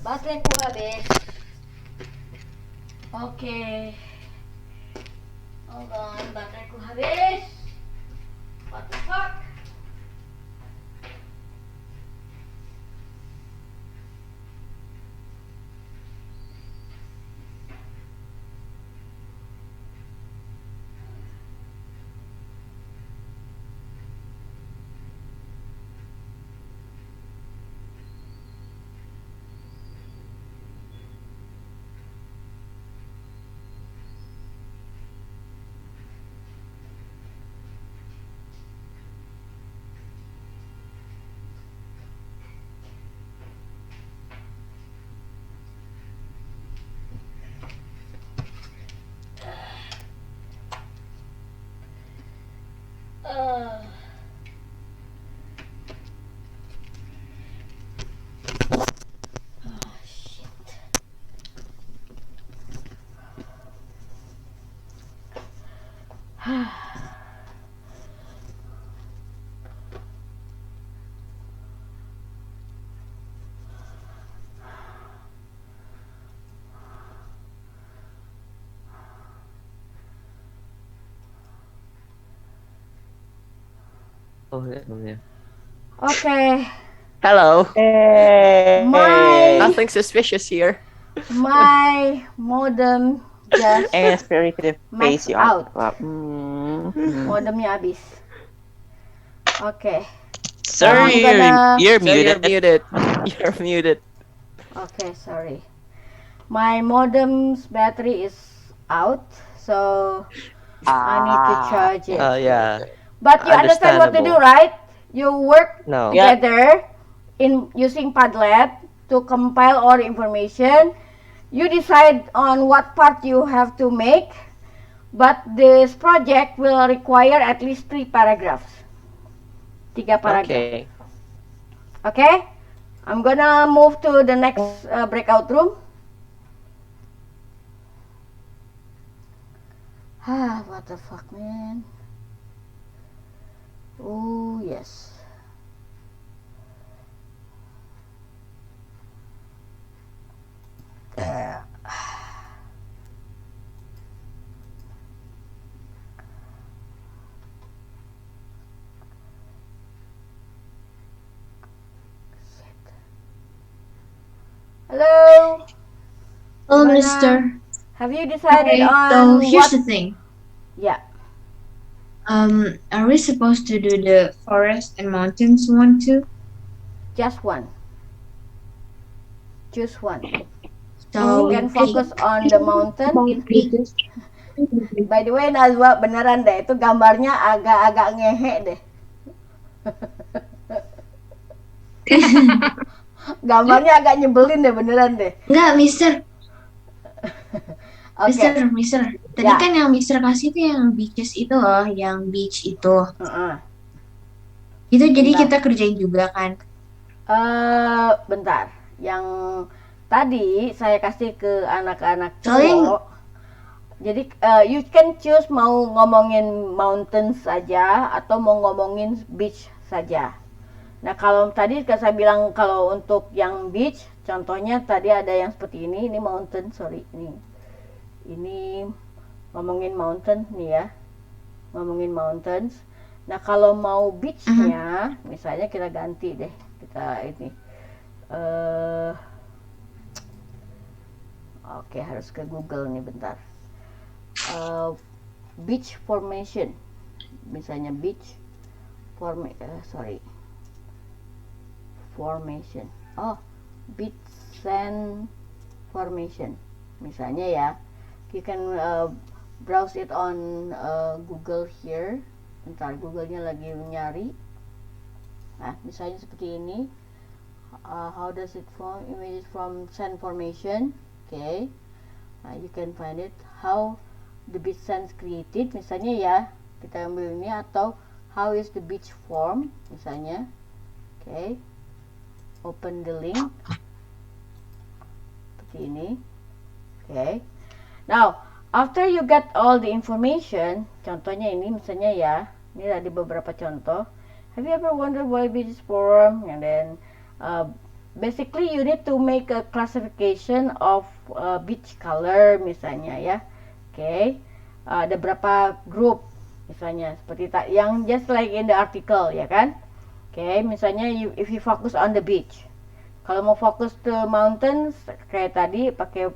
Bateraiku habis. Oke. Hold on, bateraiku habis. What the fuck? Oh, yeah. Okay, Hello. My- Nothing suspicious here. my modem just And very to the face maxed you out. Sorry, Modemnya habis. Okay, Sir, I'm gonna- you're Sir, you're muted. muted. You're muted. okay, sorry. My modem's battery is out, so I need to charge it. Yeah. But you understand what to do, Understandable. right? You work No. Yeah. together in using Padlet to compile all the information. You decide on what part you have to make, but this project will require at least 3 paragraphs. 3 paragraph. Okay. Okay? I'm gonna move to the next breakout room. What the fuck, man? Oh, yes. Hello? Oh, Gimana? Mister. Have you decided Okay, on so here's what? the thing. Yeah. Are we supposed to do the forest and mountains one too? Just one. Choose one. So You can focus on the mountain. By the way, Nazwa, beneran deh, itu gambarnya agak-agak ngehe deh. Gambarnya agak nyebelin deh, beneran deh. Enggak, Mister. Oke. Mister. Tadi Ya. kan yang Mister kasih itu yang beaches itu loh, yang beach itu. Heeh. Itu jadi Bentar. kita kerjain juga kan. Bentar. Yang tadi saya kasih ke anak-anak Soalnya- cowok. Jadi you can choose mau ngomongin mountains saja atau mau ngomongin beach saja. Nah, kalau tadi saya bilang kalau untuk yang beach, contohnya tadi ada yang seperti ini mountain, sorry, ini ngomongin mountain nih ya, ngomongin mountains. Nah, kalau mau beachnya, misalnya kita ganti deh, kita ini, oke, harus ke Google nih bentar. Beach formation, misalnya beach formation. Oh, beach sand formation, misalnya ya. You can browse it on Google here. Bentar, Google-nya lagi nyari. Nah, misalnya seperti ini. How does it form images from sand formation? Okay. You can find it. How the beach sands created, misalnya ya. Kita ambil ini, atau how is the beach form, misalnya. Okay. Open the link. Seperti ini. Okay. Now, after you get all the information, contohnya ini misalnya ya, ini ada beberapa contoh. Have you ever wondered why beaches form? And then, basically you need to make a classification of beach color misalnya ya. Okay. ada berapa grup misalnya seperti yang just like in the article ya kan. Oke, misalnya if you focus on the beach. Kalau mau fokus ke mountains kayak tadi pakai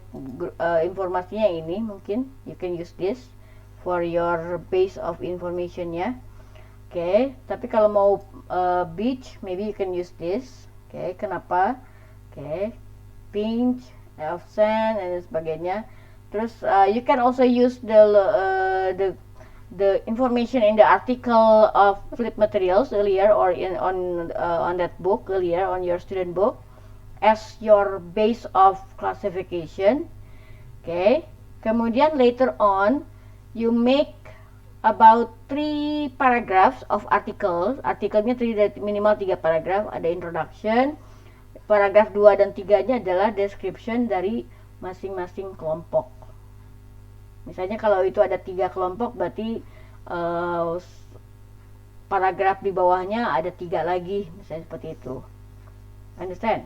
informasinya ini mungkin you can use this for your base of information ya. Oke, tapi kalau mau beach maybe you can use this. Oke, kenapa? Oke, pinch of sand dan sebagainya. Terus you can also use the information in the article of flip materials earlier or on that book earlier on your student book as your base of classification. Okay. Kemudian later on you make about 3 paragraphs of articles. Artikelnya minimal 3 paragraf, ada introduction. Paragraf 2 dan 3-nya adalah description dari masing-masing kelompok. Misalnya kalau itu ada 3 kelompok berarti paragraf di bawahnya ada 3 lagi, misalnya seperti itu. Understand?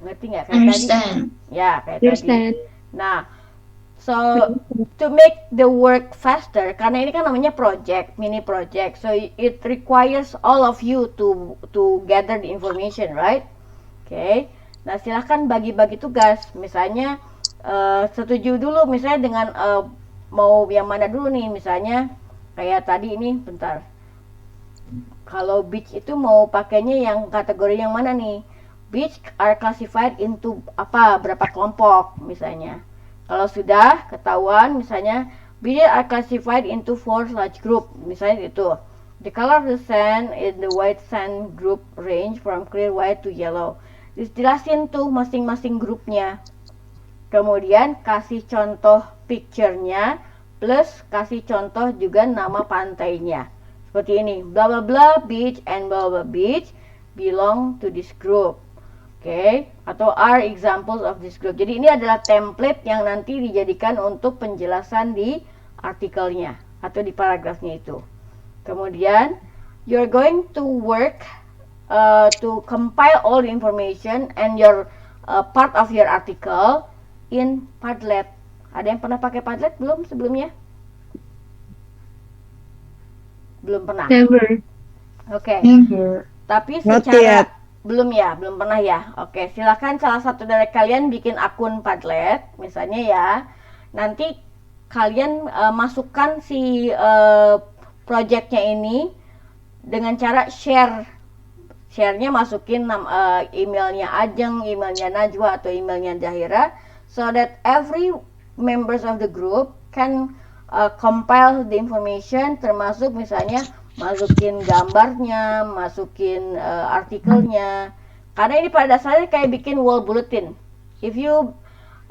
Ngerti nggak kayak tadi? Ya, kayak tadi. Nah, so to make the work faster, karena ini kan namanya project, mini project, so it requires all of you to gather the information, right? Okay. Nah, silahkan bagi-bagi tugas. Misalnya setuju dulu, misalnya dengan mau yang mana dulu nih, misalnya kayak tadi ini, bentar. Kalau beach itu mau pakainya yang kategori yang mana nih? Beach are classified into berapa kelompok misalnya. Kalau sudah ketahuan misalnya beach are classified into 4 large group misalnya itu. The color of the sand in the white sand group range from clear white to yellow. Dijelasin tuh masing-masing grupnya. Kemudian kasih contoh picture-nya plus kasih contoh juga nama pantainya. Seperti ini, blah blah blah beach and blah blah beach belong to this group. Oke, atau are examples of this group. Jadi ini adalah template yang nanti dijadikan untuk penjelasan di artikelnya atau di paragrafnya itu. Kemudian, you're going to work to compile all the information and your part of your article in Padlet. Ada yang pernah pakai Padlet belum sebelumnya? Belum pernah. Never. Oke. Never. Tapi Not secara yet. belum pernah ya. Oke, silakan salah satu dari kalian bikin akun Padlet, misalnya ya. Nanti kalian masukkan si projectnya ini dengan cara share. Share-nya masukin emailnya Ajeng, emailnya Najwa atau emailnya Zahira, so that every members of the group can compile the information, termasuk misalnya masukin gambarnya, masukin artikelnya. Karena ini pada dasarnya kayak bikin wall bulletin. If you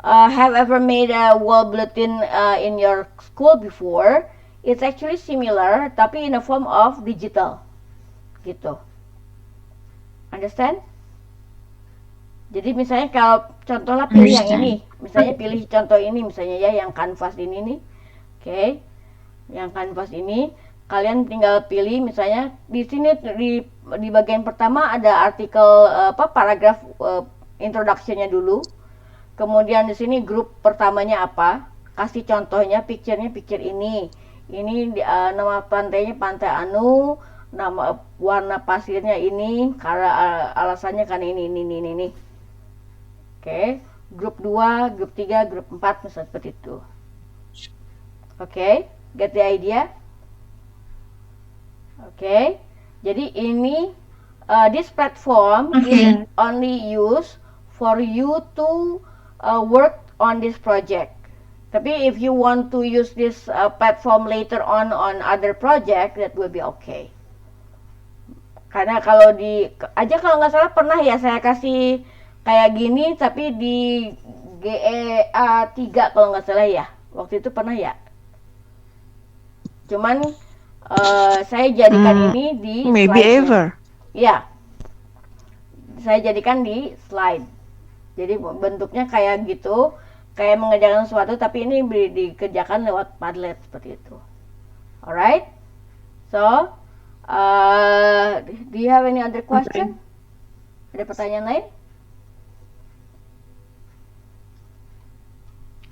have ever made a wall bulletin in your school before, it's actually similar, tapi in a form of digital, gitu. Understand? Jadi misalnya kalau contohnya pilih yang ini, misalnya pilih contoh ini misalnya ya, yang kanvas ini nih, oke, yang kanvas ini. Kalian tinggal pilih misalnya di sini di bagian pertama ada artikel paragraf introduction-nya dulu. Kemudian di sini grup pertamanya apa? Kasih contohnya, picture-nya picture ini. Ini nama pantainya Pantai Anu, nama warna pasirnya ini, karena alasannya kan ini. Oke. Grup 2, grup 3, grup 4 misalnya seperti itu. Oke, get the idea? Oke, jadi ini this platform is only used for you to work on this project. Tapi if you want to use this platform later on other project, that will be okay. Karena kalau kalau nggak salah pernah ya saya kasih kayak gini, tapi di GEA 3 kalau nggak salah ya, waktu itu pernah ya. Cuman saya jadikan ini di Maybe slide-nya. ever. Ya, saya jadikan di slide. Jadi bentuknya kayak gitu, kayak mengerjakan sesuatu, tapi ini dikerjakan lewat Padlet seperti itu. Alright, so do you have any other question? Ada pertanyaan lain?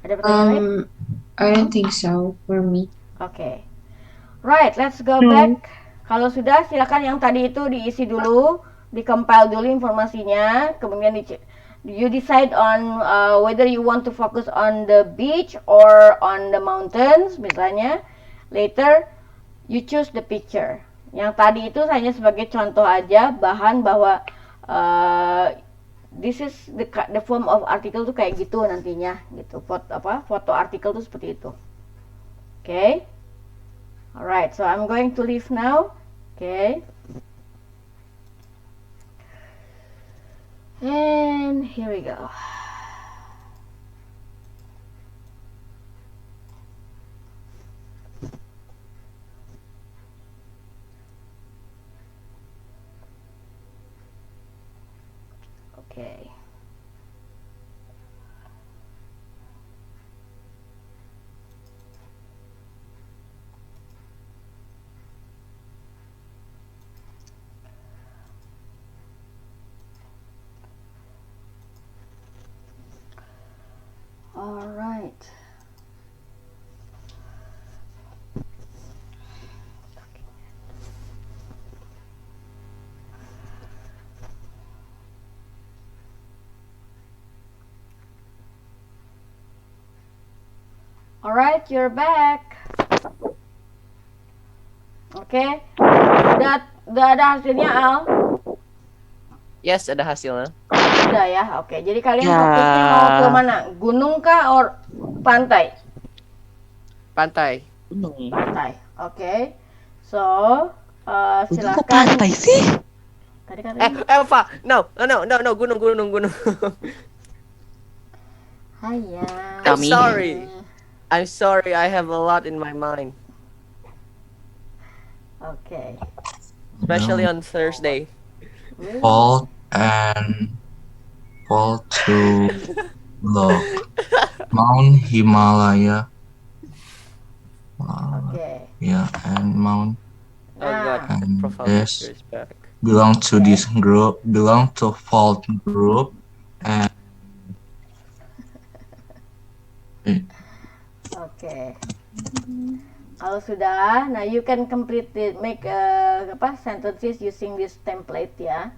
Ada pertanyaan lain? I don't think so for me. Oke. Right, let's go back. Kalau sudah, silakan yang tadi itu diisi dulu, di-compile dulu informasinya, kemudian you decide on whether you want to focus on the beach or on the mountains, misalnya. Later, you choose the picture. Yang tadi itu hanya sebagai contoh aja, bahan bahwa this is the form of article tuh kayak gitu nantinya, gitu. Foto artikel tuh seperti itu. Okay. Alright, so I'm going to leave now. Okay. And here we go. Okay. All right. All right, you're back. Oke. Udah ada hasilnya, Al? Yes, ada hasilnya. Udah ya, oke. Jadi kalian Ya. fokusnya mau ke mana? Gunung kah or pantai? Pantai. Gunung. Pantai. Oke. So, Kok silakan. pantai sih? Tadi katanya. Eva, no, gunung. Haya. Kami. I'm sorry, I have a lot in my mind, Oke. especially on Thursday. Fall to look. Mount Himalaya. Oke. Yeah, and Mount Oh God, the and profile this picture is back. belong to this group, belong to fault group, and Oke. Kalau sudah, now you can complete it, make sentences using this template ya.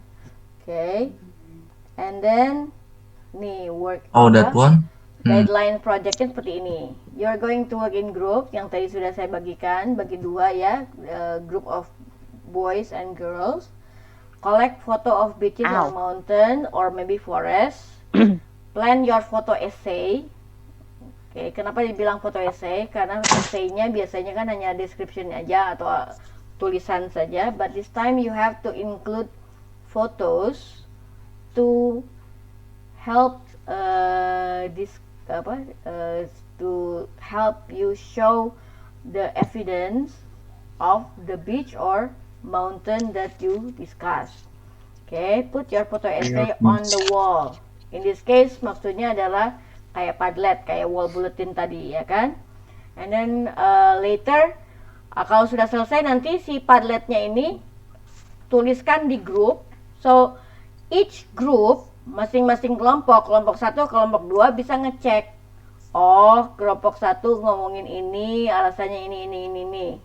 Oke. And then nih work that one. guideline projectnya seperti ini. You're going to work in group yang tadi sudah saya bagikan, bagi dua ya, group of boys and girls. Collect photo of beaches or mountain or maybe forest. Plan your photo essay. Oke, kenapa dibilang foto essay? Karena essay-nya biasanya kan hanya description aja atau tulisan saja, but this time you have to include photos to help to help you show the evidence of the beach or mountain that you discuss. Okay, put your photo essay on the wall. In this case, maksudnya adalah kayak Padlet, kayak wall bulletin tadi, ya kan? And then later, kalau sudah selesai nanti si Padletnya ini tuliskan di grup. So each group, masing-masing kelompok 1, kelompok 2 bisa ngecek. Oh, kelompok 1 ngomongin ini, alasannya ini.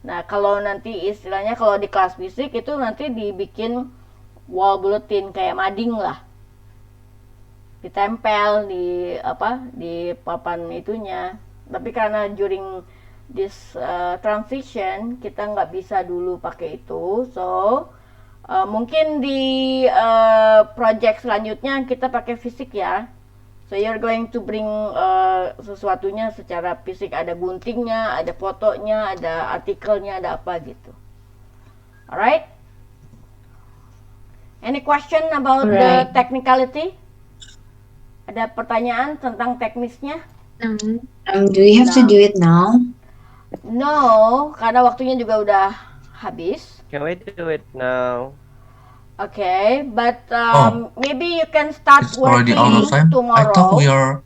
Nah, kalau nanti istilahnya kalau di kelas fisik itu nanti dibikin wall bulletin kayak mading lah. Ditempel di papan itunya. Tapi karena during this transition kita nggak bisa dulu pakai itu, so mungkin di project selanjutnya kita pakai fisik ya. So you're going to bring sesuatunya secara fisik, ada guntingnya, ada fotonya, ada artikelnya, ada apa gitu. Alright? Any question about the technicality? Ada pertanyaan tentang teknisnya? Do we have to do it now? No, karena waktunya juga udah habis. Can we do it now? Okay, but maybe you can start It's already working out of time. I tomorrow. thought we are.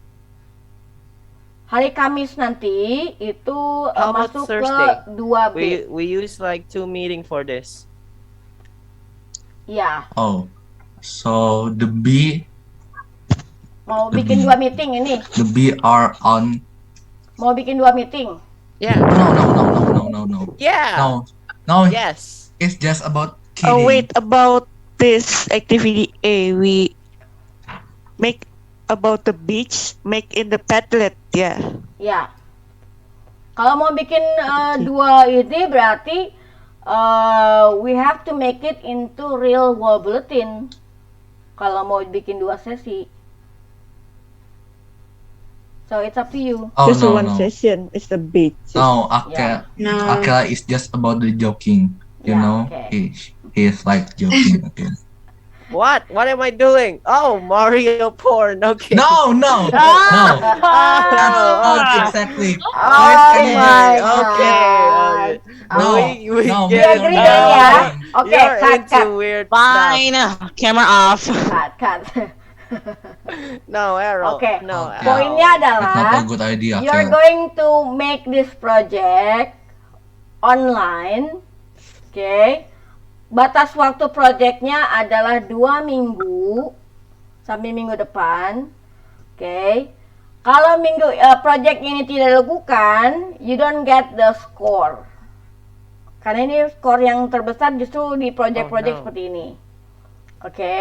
Hari Kamis nanti itu How about masuk Thursday? ke 2B. We use like 2 meeting for this. Ya, Oh, so the B Mau bikin 2 meeting ini. The B are on. Mau bikin 2 meeting. Yeah. No. Yeah. No. Yes. It's just about Oh kidding. wait, about this activity A, we make about the beach, make in the Padlet, yeah. Ya. Kalau mau bikin 2 ini berarti we have to make it into real wall bulletin. Kalau mau bikin 2 sesi. So it's up to you. Oh Just no, one no. session is the beach. No, Yeah. No. Akela is just about the joking. You Yeah, know, okay. he is like joking. Okay. What? What am I doing? Oh, Mario porn. Okay. No. Oh, Not exactly. Oh Okay. my Okay. No, We no, get we agree now. then, ya? Oke, You're cut. into weird Fine. Camera off. Cut. stuff. No, Errol. Oke. No. Okay. Poinnya That's not adalah a good idea. you're Akela. going to make this project online. Oke. Batas waktu projectnya adalah 2 minggu sampai minggu depan. Oke. Kalau project ini tidak dilakukan, you don't get the score. Karena ini skor yang terbesar justru di project-project Oh, no. seperti ini. Oke.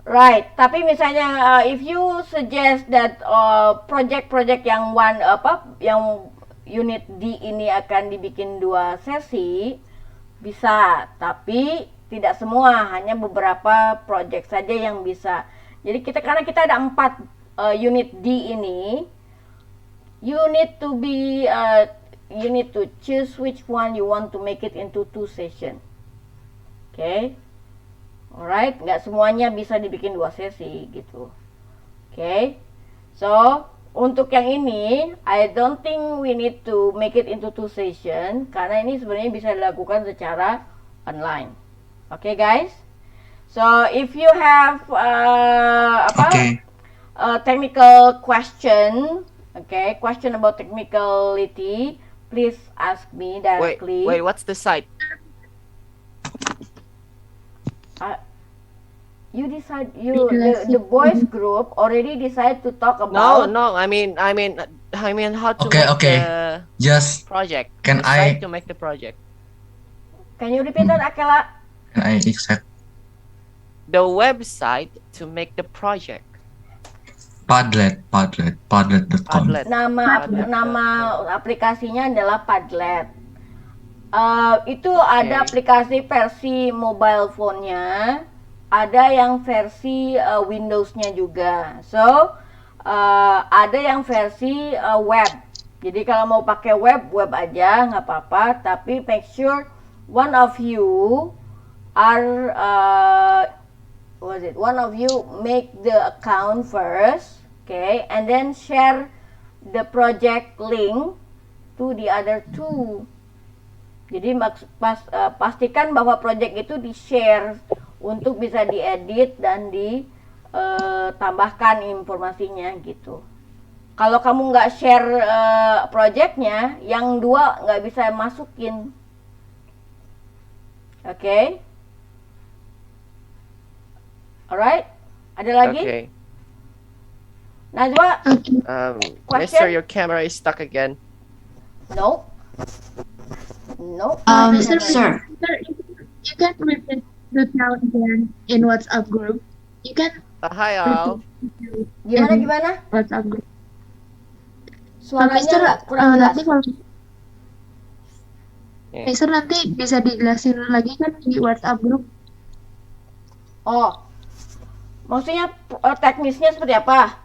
Right, tapi misalnya if you suggest that project-project yang yang unit D ini akan dibikin 2 sesi, bisa, tapi tidak semua, hanya beberapa project saja yang bisa. Jadi karena kita ada 4 unit D ini, you need to choose which one you want to make it into 2 session. Okay? Alright, nggak semuanya bisa dibikin 2 sesi gitu. Okay? So, untuk yang ini, I don't think we need to make it into 2 session karena ini sebenarnya bisa dilakukan secara online. Okay, guys? So, if you have Okay. technical question, okay, question about technicality, please ask me directly. Wait. What's the site? You decide. The boys group already decide to talk No. about. I mean how to Okay, make okay. the Just project. Can The I- site to make the project? Can you repeat that, Akela? can I accept The website to make the project. Padlet.com. Padlet. Nama aplikasinya adalah Padlet. Itu ada Oke. aplikasi versi mobile phone-nya, ada yang versi Windows-nya juga. So, ada yang versi web. Jadi kalau mau pakai web aja nggak apa-apa. Tapi make sure one of you are one of you make the account first, okay, and then share the project link to the other 2. Jadi pastikan bahwa project itu di-share untuk bisa diedit dan ditambahkan informasinya gitu. Kalau kamu nggak share projectnya, yang 2 nggak bisa masukin. Oke? Alright? Ada lagi? Okay. Najwa? Question? Mister, your camera is stuck again. No. No. Sir. You can repeat the count again in WhatsApp group. You can Hi all. Gimana? WhatsApp group. Suaranya Mister, nggak kurang jelas. nanti kalau Yeah. Mister nanti bisa dijelasin lagi kan di WhatsApp group. Oh. Maksudnya teknisnya seperti apa?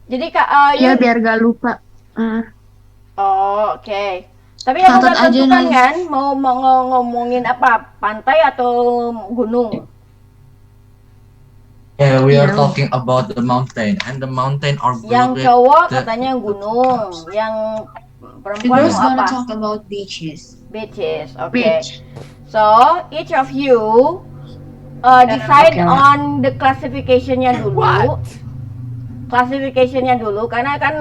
Jadi Kak, Ya biar gak lupa. Oh, oke. Tapi kamu Catat udah aja, tentukan Nay. kan mau ngomongin apa? Pantai atau gunung? Yeah, we are Yeah. talking about the mountain, and the mountain are Yang grouped. cowok the- katanya gunung, yang The perempuan girls mau gonna apa? talk about beaches. Beaches. Oke. Beach. So, each of you decide Okay. on the classification-nya dulu. What? Classification-nya dulu karena kan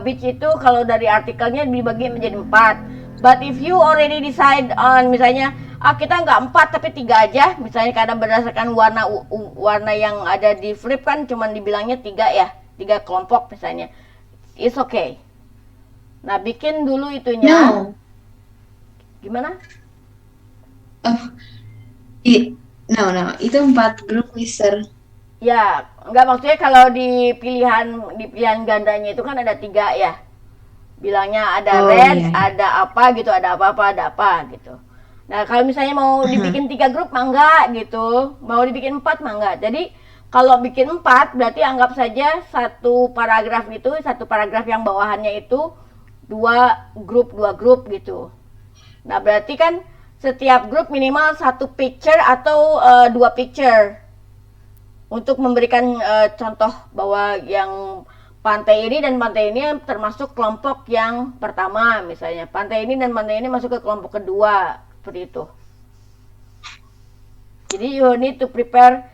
beach itu kalau dari artikelnya dibagi menjadi 4. But if you already decide on misalnya kita nggak 4 tapi 3 aja, misalnya karena berdasarkan warna yang ada di flip kan cuman dibilangnya 3 ya, 3 kelompok misalnya. It's okay. Nah, bikin dulu itunya. No. Gimana? No. Itu 4 grup, Mister. Ya, nggak, maksudnya kalau di pilihan gandanya itu kan ada 3 ya. Bilangnya ada Oh, red, iya. ada apa gitu, ada apa gitu. Nah, kalau misalnya mau dibikin 3 grup mah enggak gitu. Mau dibikin 4 mah enggak. Jadi kalau bikin 4 berarti anggap saja satu paragraf yang bawahannya itu 2 grup gitu. Nah, berarti kan setiap grup minimal 1 picture atau 2 picture. Untuk memberikan contoh bahwa yang pantai ini dan pantai ini termasuk kelompok yang pertama misalnya. Pantai ini dan pantai ini masuk ke kelompok kedua, seperti itu. Jadi you need to prepare,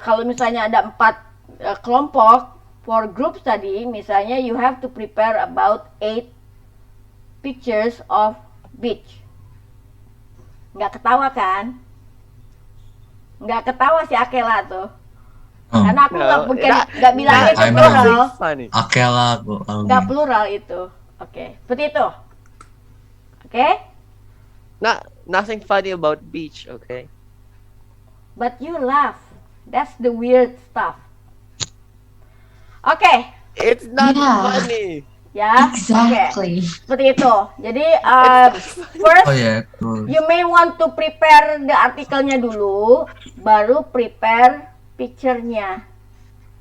kalau misalnya ada 4 kelompok for groups tadi, misalnya you have to prepare about 8 pictures of beach. Nggak ketawa kan? Nggak ketawa si Akela tuh. Oh, Karena aku nggak bilangnya itu I know. plural. Funny. Akela aku. Nggak plural itu. Oke, seperti itu. Oke? Nothing funny about beach, okay? But you laugh. That's the weird stuff. Oke, It's not Yeah. funny. ya. Oke, Exactly. seperti itu. Jadi first Oh ya, betul. you may want to prepare the artikelnya dulu, baru prepare picture-nya,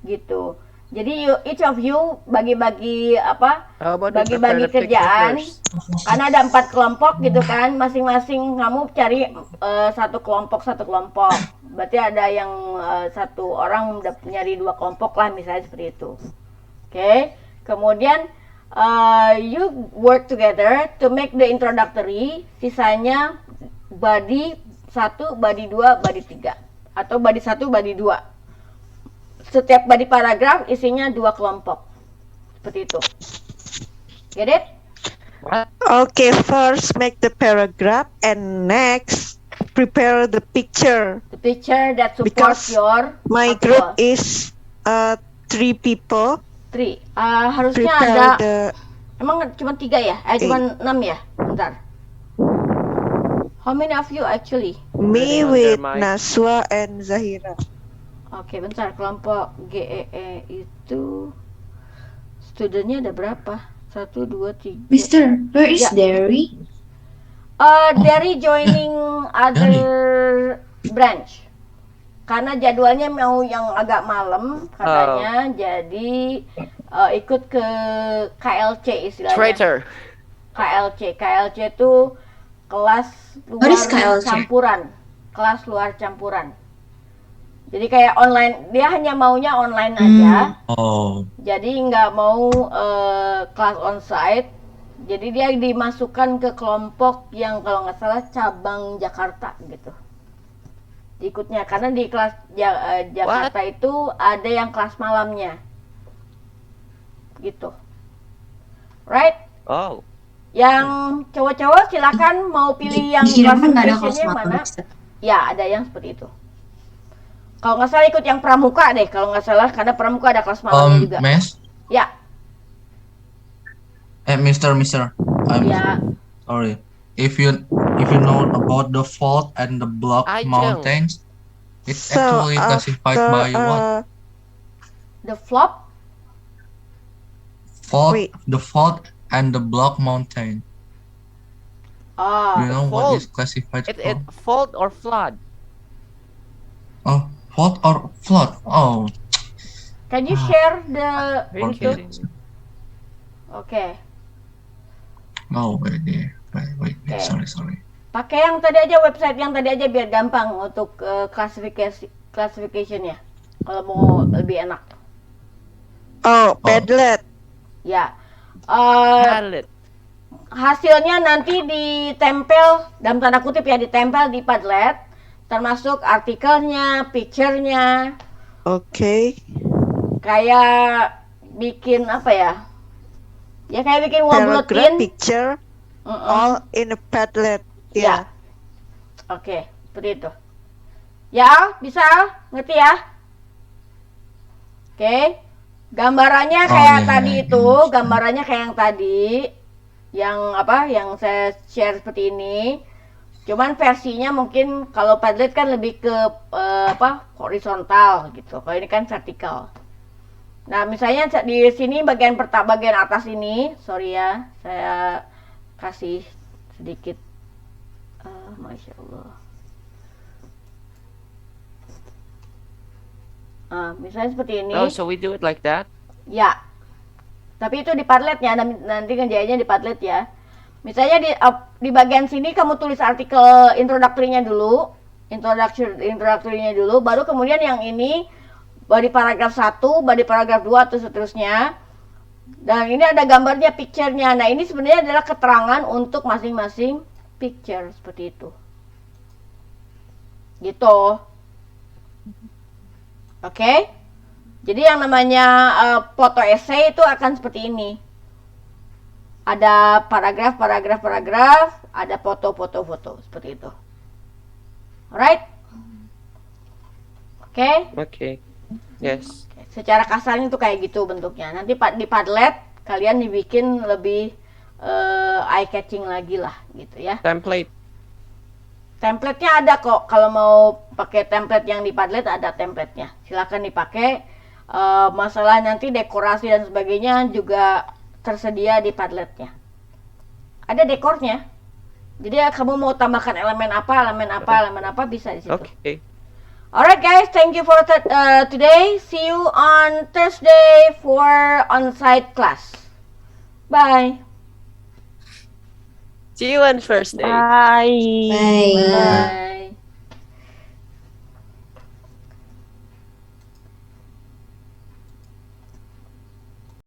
gitu. Jadi each of you bagi-bagi apa? How about we prepare Bagi-bagi the picture kerjaan. first? Karena ada 4 kelompok gitu kan, masing-masing kamu cari satu kelompok. Berarti ada yang 1 orang nyari 2 kelompok lah, misalnya seperti itu. Oke. Kemudian you work together to make the introductory. Sisanya body 1, body 2, body 3, atau body 1, body 2. Setiap body paragraf isinya 2 kelompok. Seperti itu. Get it? Okay, first make the paragraph and next prepare the picture. The picture that supports Because your My article. group is 3 people. 3. Harusnya ada, Prepare the emang cuma 3 ya? Cuma 6 ya? Bentar. How many of you actually? me Turning on with their mic. Naswa and Zahira. Oke, bentar. Kelompok GEE itu studentnya ada berapa? 1, 2, 3. Mister, where is Yeah. Derry? Dari joining other branch. Karena jadwalnya mau yang agak malam katanya, jadi ikut ke KLC istilahnya. Traitor. KLC itu kelas What is luar KLC? campuran. Kelas luar campuran. Jadi kayak online, dia hanya maunya online aja. Oh, Jadi nggak mau kelas onsite. Jadi dia dimasukkan ke kelompok yang kalau nggak salah cabang Jakarta gitu. Ikutnya karena di kelas Jakarta itu ada yang kelas malamnya. Gitu. Right? Oh. Yang cowok-cowok silakan mau pilih yang Di Jerman nggak ada kelas classification-nya malam, mana? Mister. Ya, ada yang seperti itu. Kalau nggak salah ikut yang pramuka deh, kalau nggak salah, karena pramuka ada kelas malamnya juga. Mes, Ya, Mister, I'm ya. sorry. If you know about the fault and the block Ajeng. mountains, it's So actually classified by what? The flop, Fault, Wait. the fault and the block mountain. You know what fault. is classified It from? fault or flood? Oh, fault or flood? Oh, can you share the Really itu? okay. Oke. Oh, wait, Okay. sorry. Pakai yang tadi aja, website yang tadi aja biar gampang untuk classification-nya. Kalau mau lebih enak. Oh, Padlet. Ya. Palette. Hasilnya nanti ditempel dalam tanda kutip ya, ditempel di Padlet, termasuk artikelnya, picture-nya, Okay. kayak bikin apa ya? Ya kayak bikin wall Paragraph bulletin. picture all in a Padlet. Ya. Yeah. Oke, seperti itu. Ya, Al? Bisa Al? Ngerti ya? Oke. Gambarannya Oh, kayak iya, tadi iya, itu, understand. gambarannya kayak yang tadi. Yang apa? Yang saya share seperti ini. Cuman versinya mungkin kalau Padlet kan lebih ke horizontal gitu. Kalau ini kan vertikal. Nah, misalnya di sini bagian bagian atas ini, sorry ya, saya kasih sedikit. Masya Allah. Misalnya seperti ini. Oh, so we do it like that? Ya. Tapi itu di Padletnya, nanti ngerjainnya di Padlet ya. Misalnya di bagian sini kamu tulis artikel introductory-nya dulu, introductory-nya dulu, baru kemudian yang ini body paragraf 1, body paragraf 2 atau seterusnya. Dan ini ada gambarnya, picture-nya. Nah, ini sebenarnya adalah keterangan untuk masing-masing picture seperti itu. Gitu. Oke? Jadi yang namanya foto essay itu akan seperti ini. Ada paragraf, ada foto seperti itu. Alright? Oke? Okay. Yes. Secara kasarnya itu kayak gitu bentuknya. Nanti di Padlet kalian dibikin lebih eye catching lagi lah gitu ya. Template. Template-nya ada kok. Kalau mau pakai template yang di Padlet ada template-nya. Silakan dipakai. Masalah nanti dekorasi dan sebagainya juga tersedia di Padlet-nya. Ada dekornya. Jadi kamu mau tambahkan elemen apa bisa di situ. Okay. Alright guys, thank you for today. See you on Thursday for on-site class. Bye. See you on first day. Bye. Bye.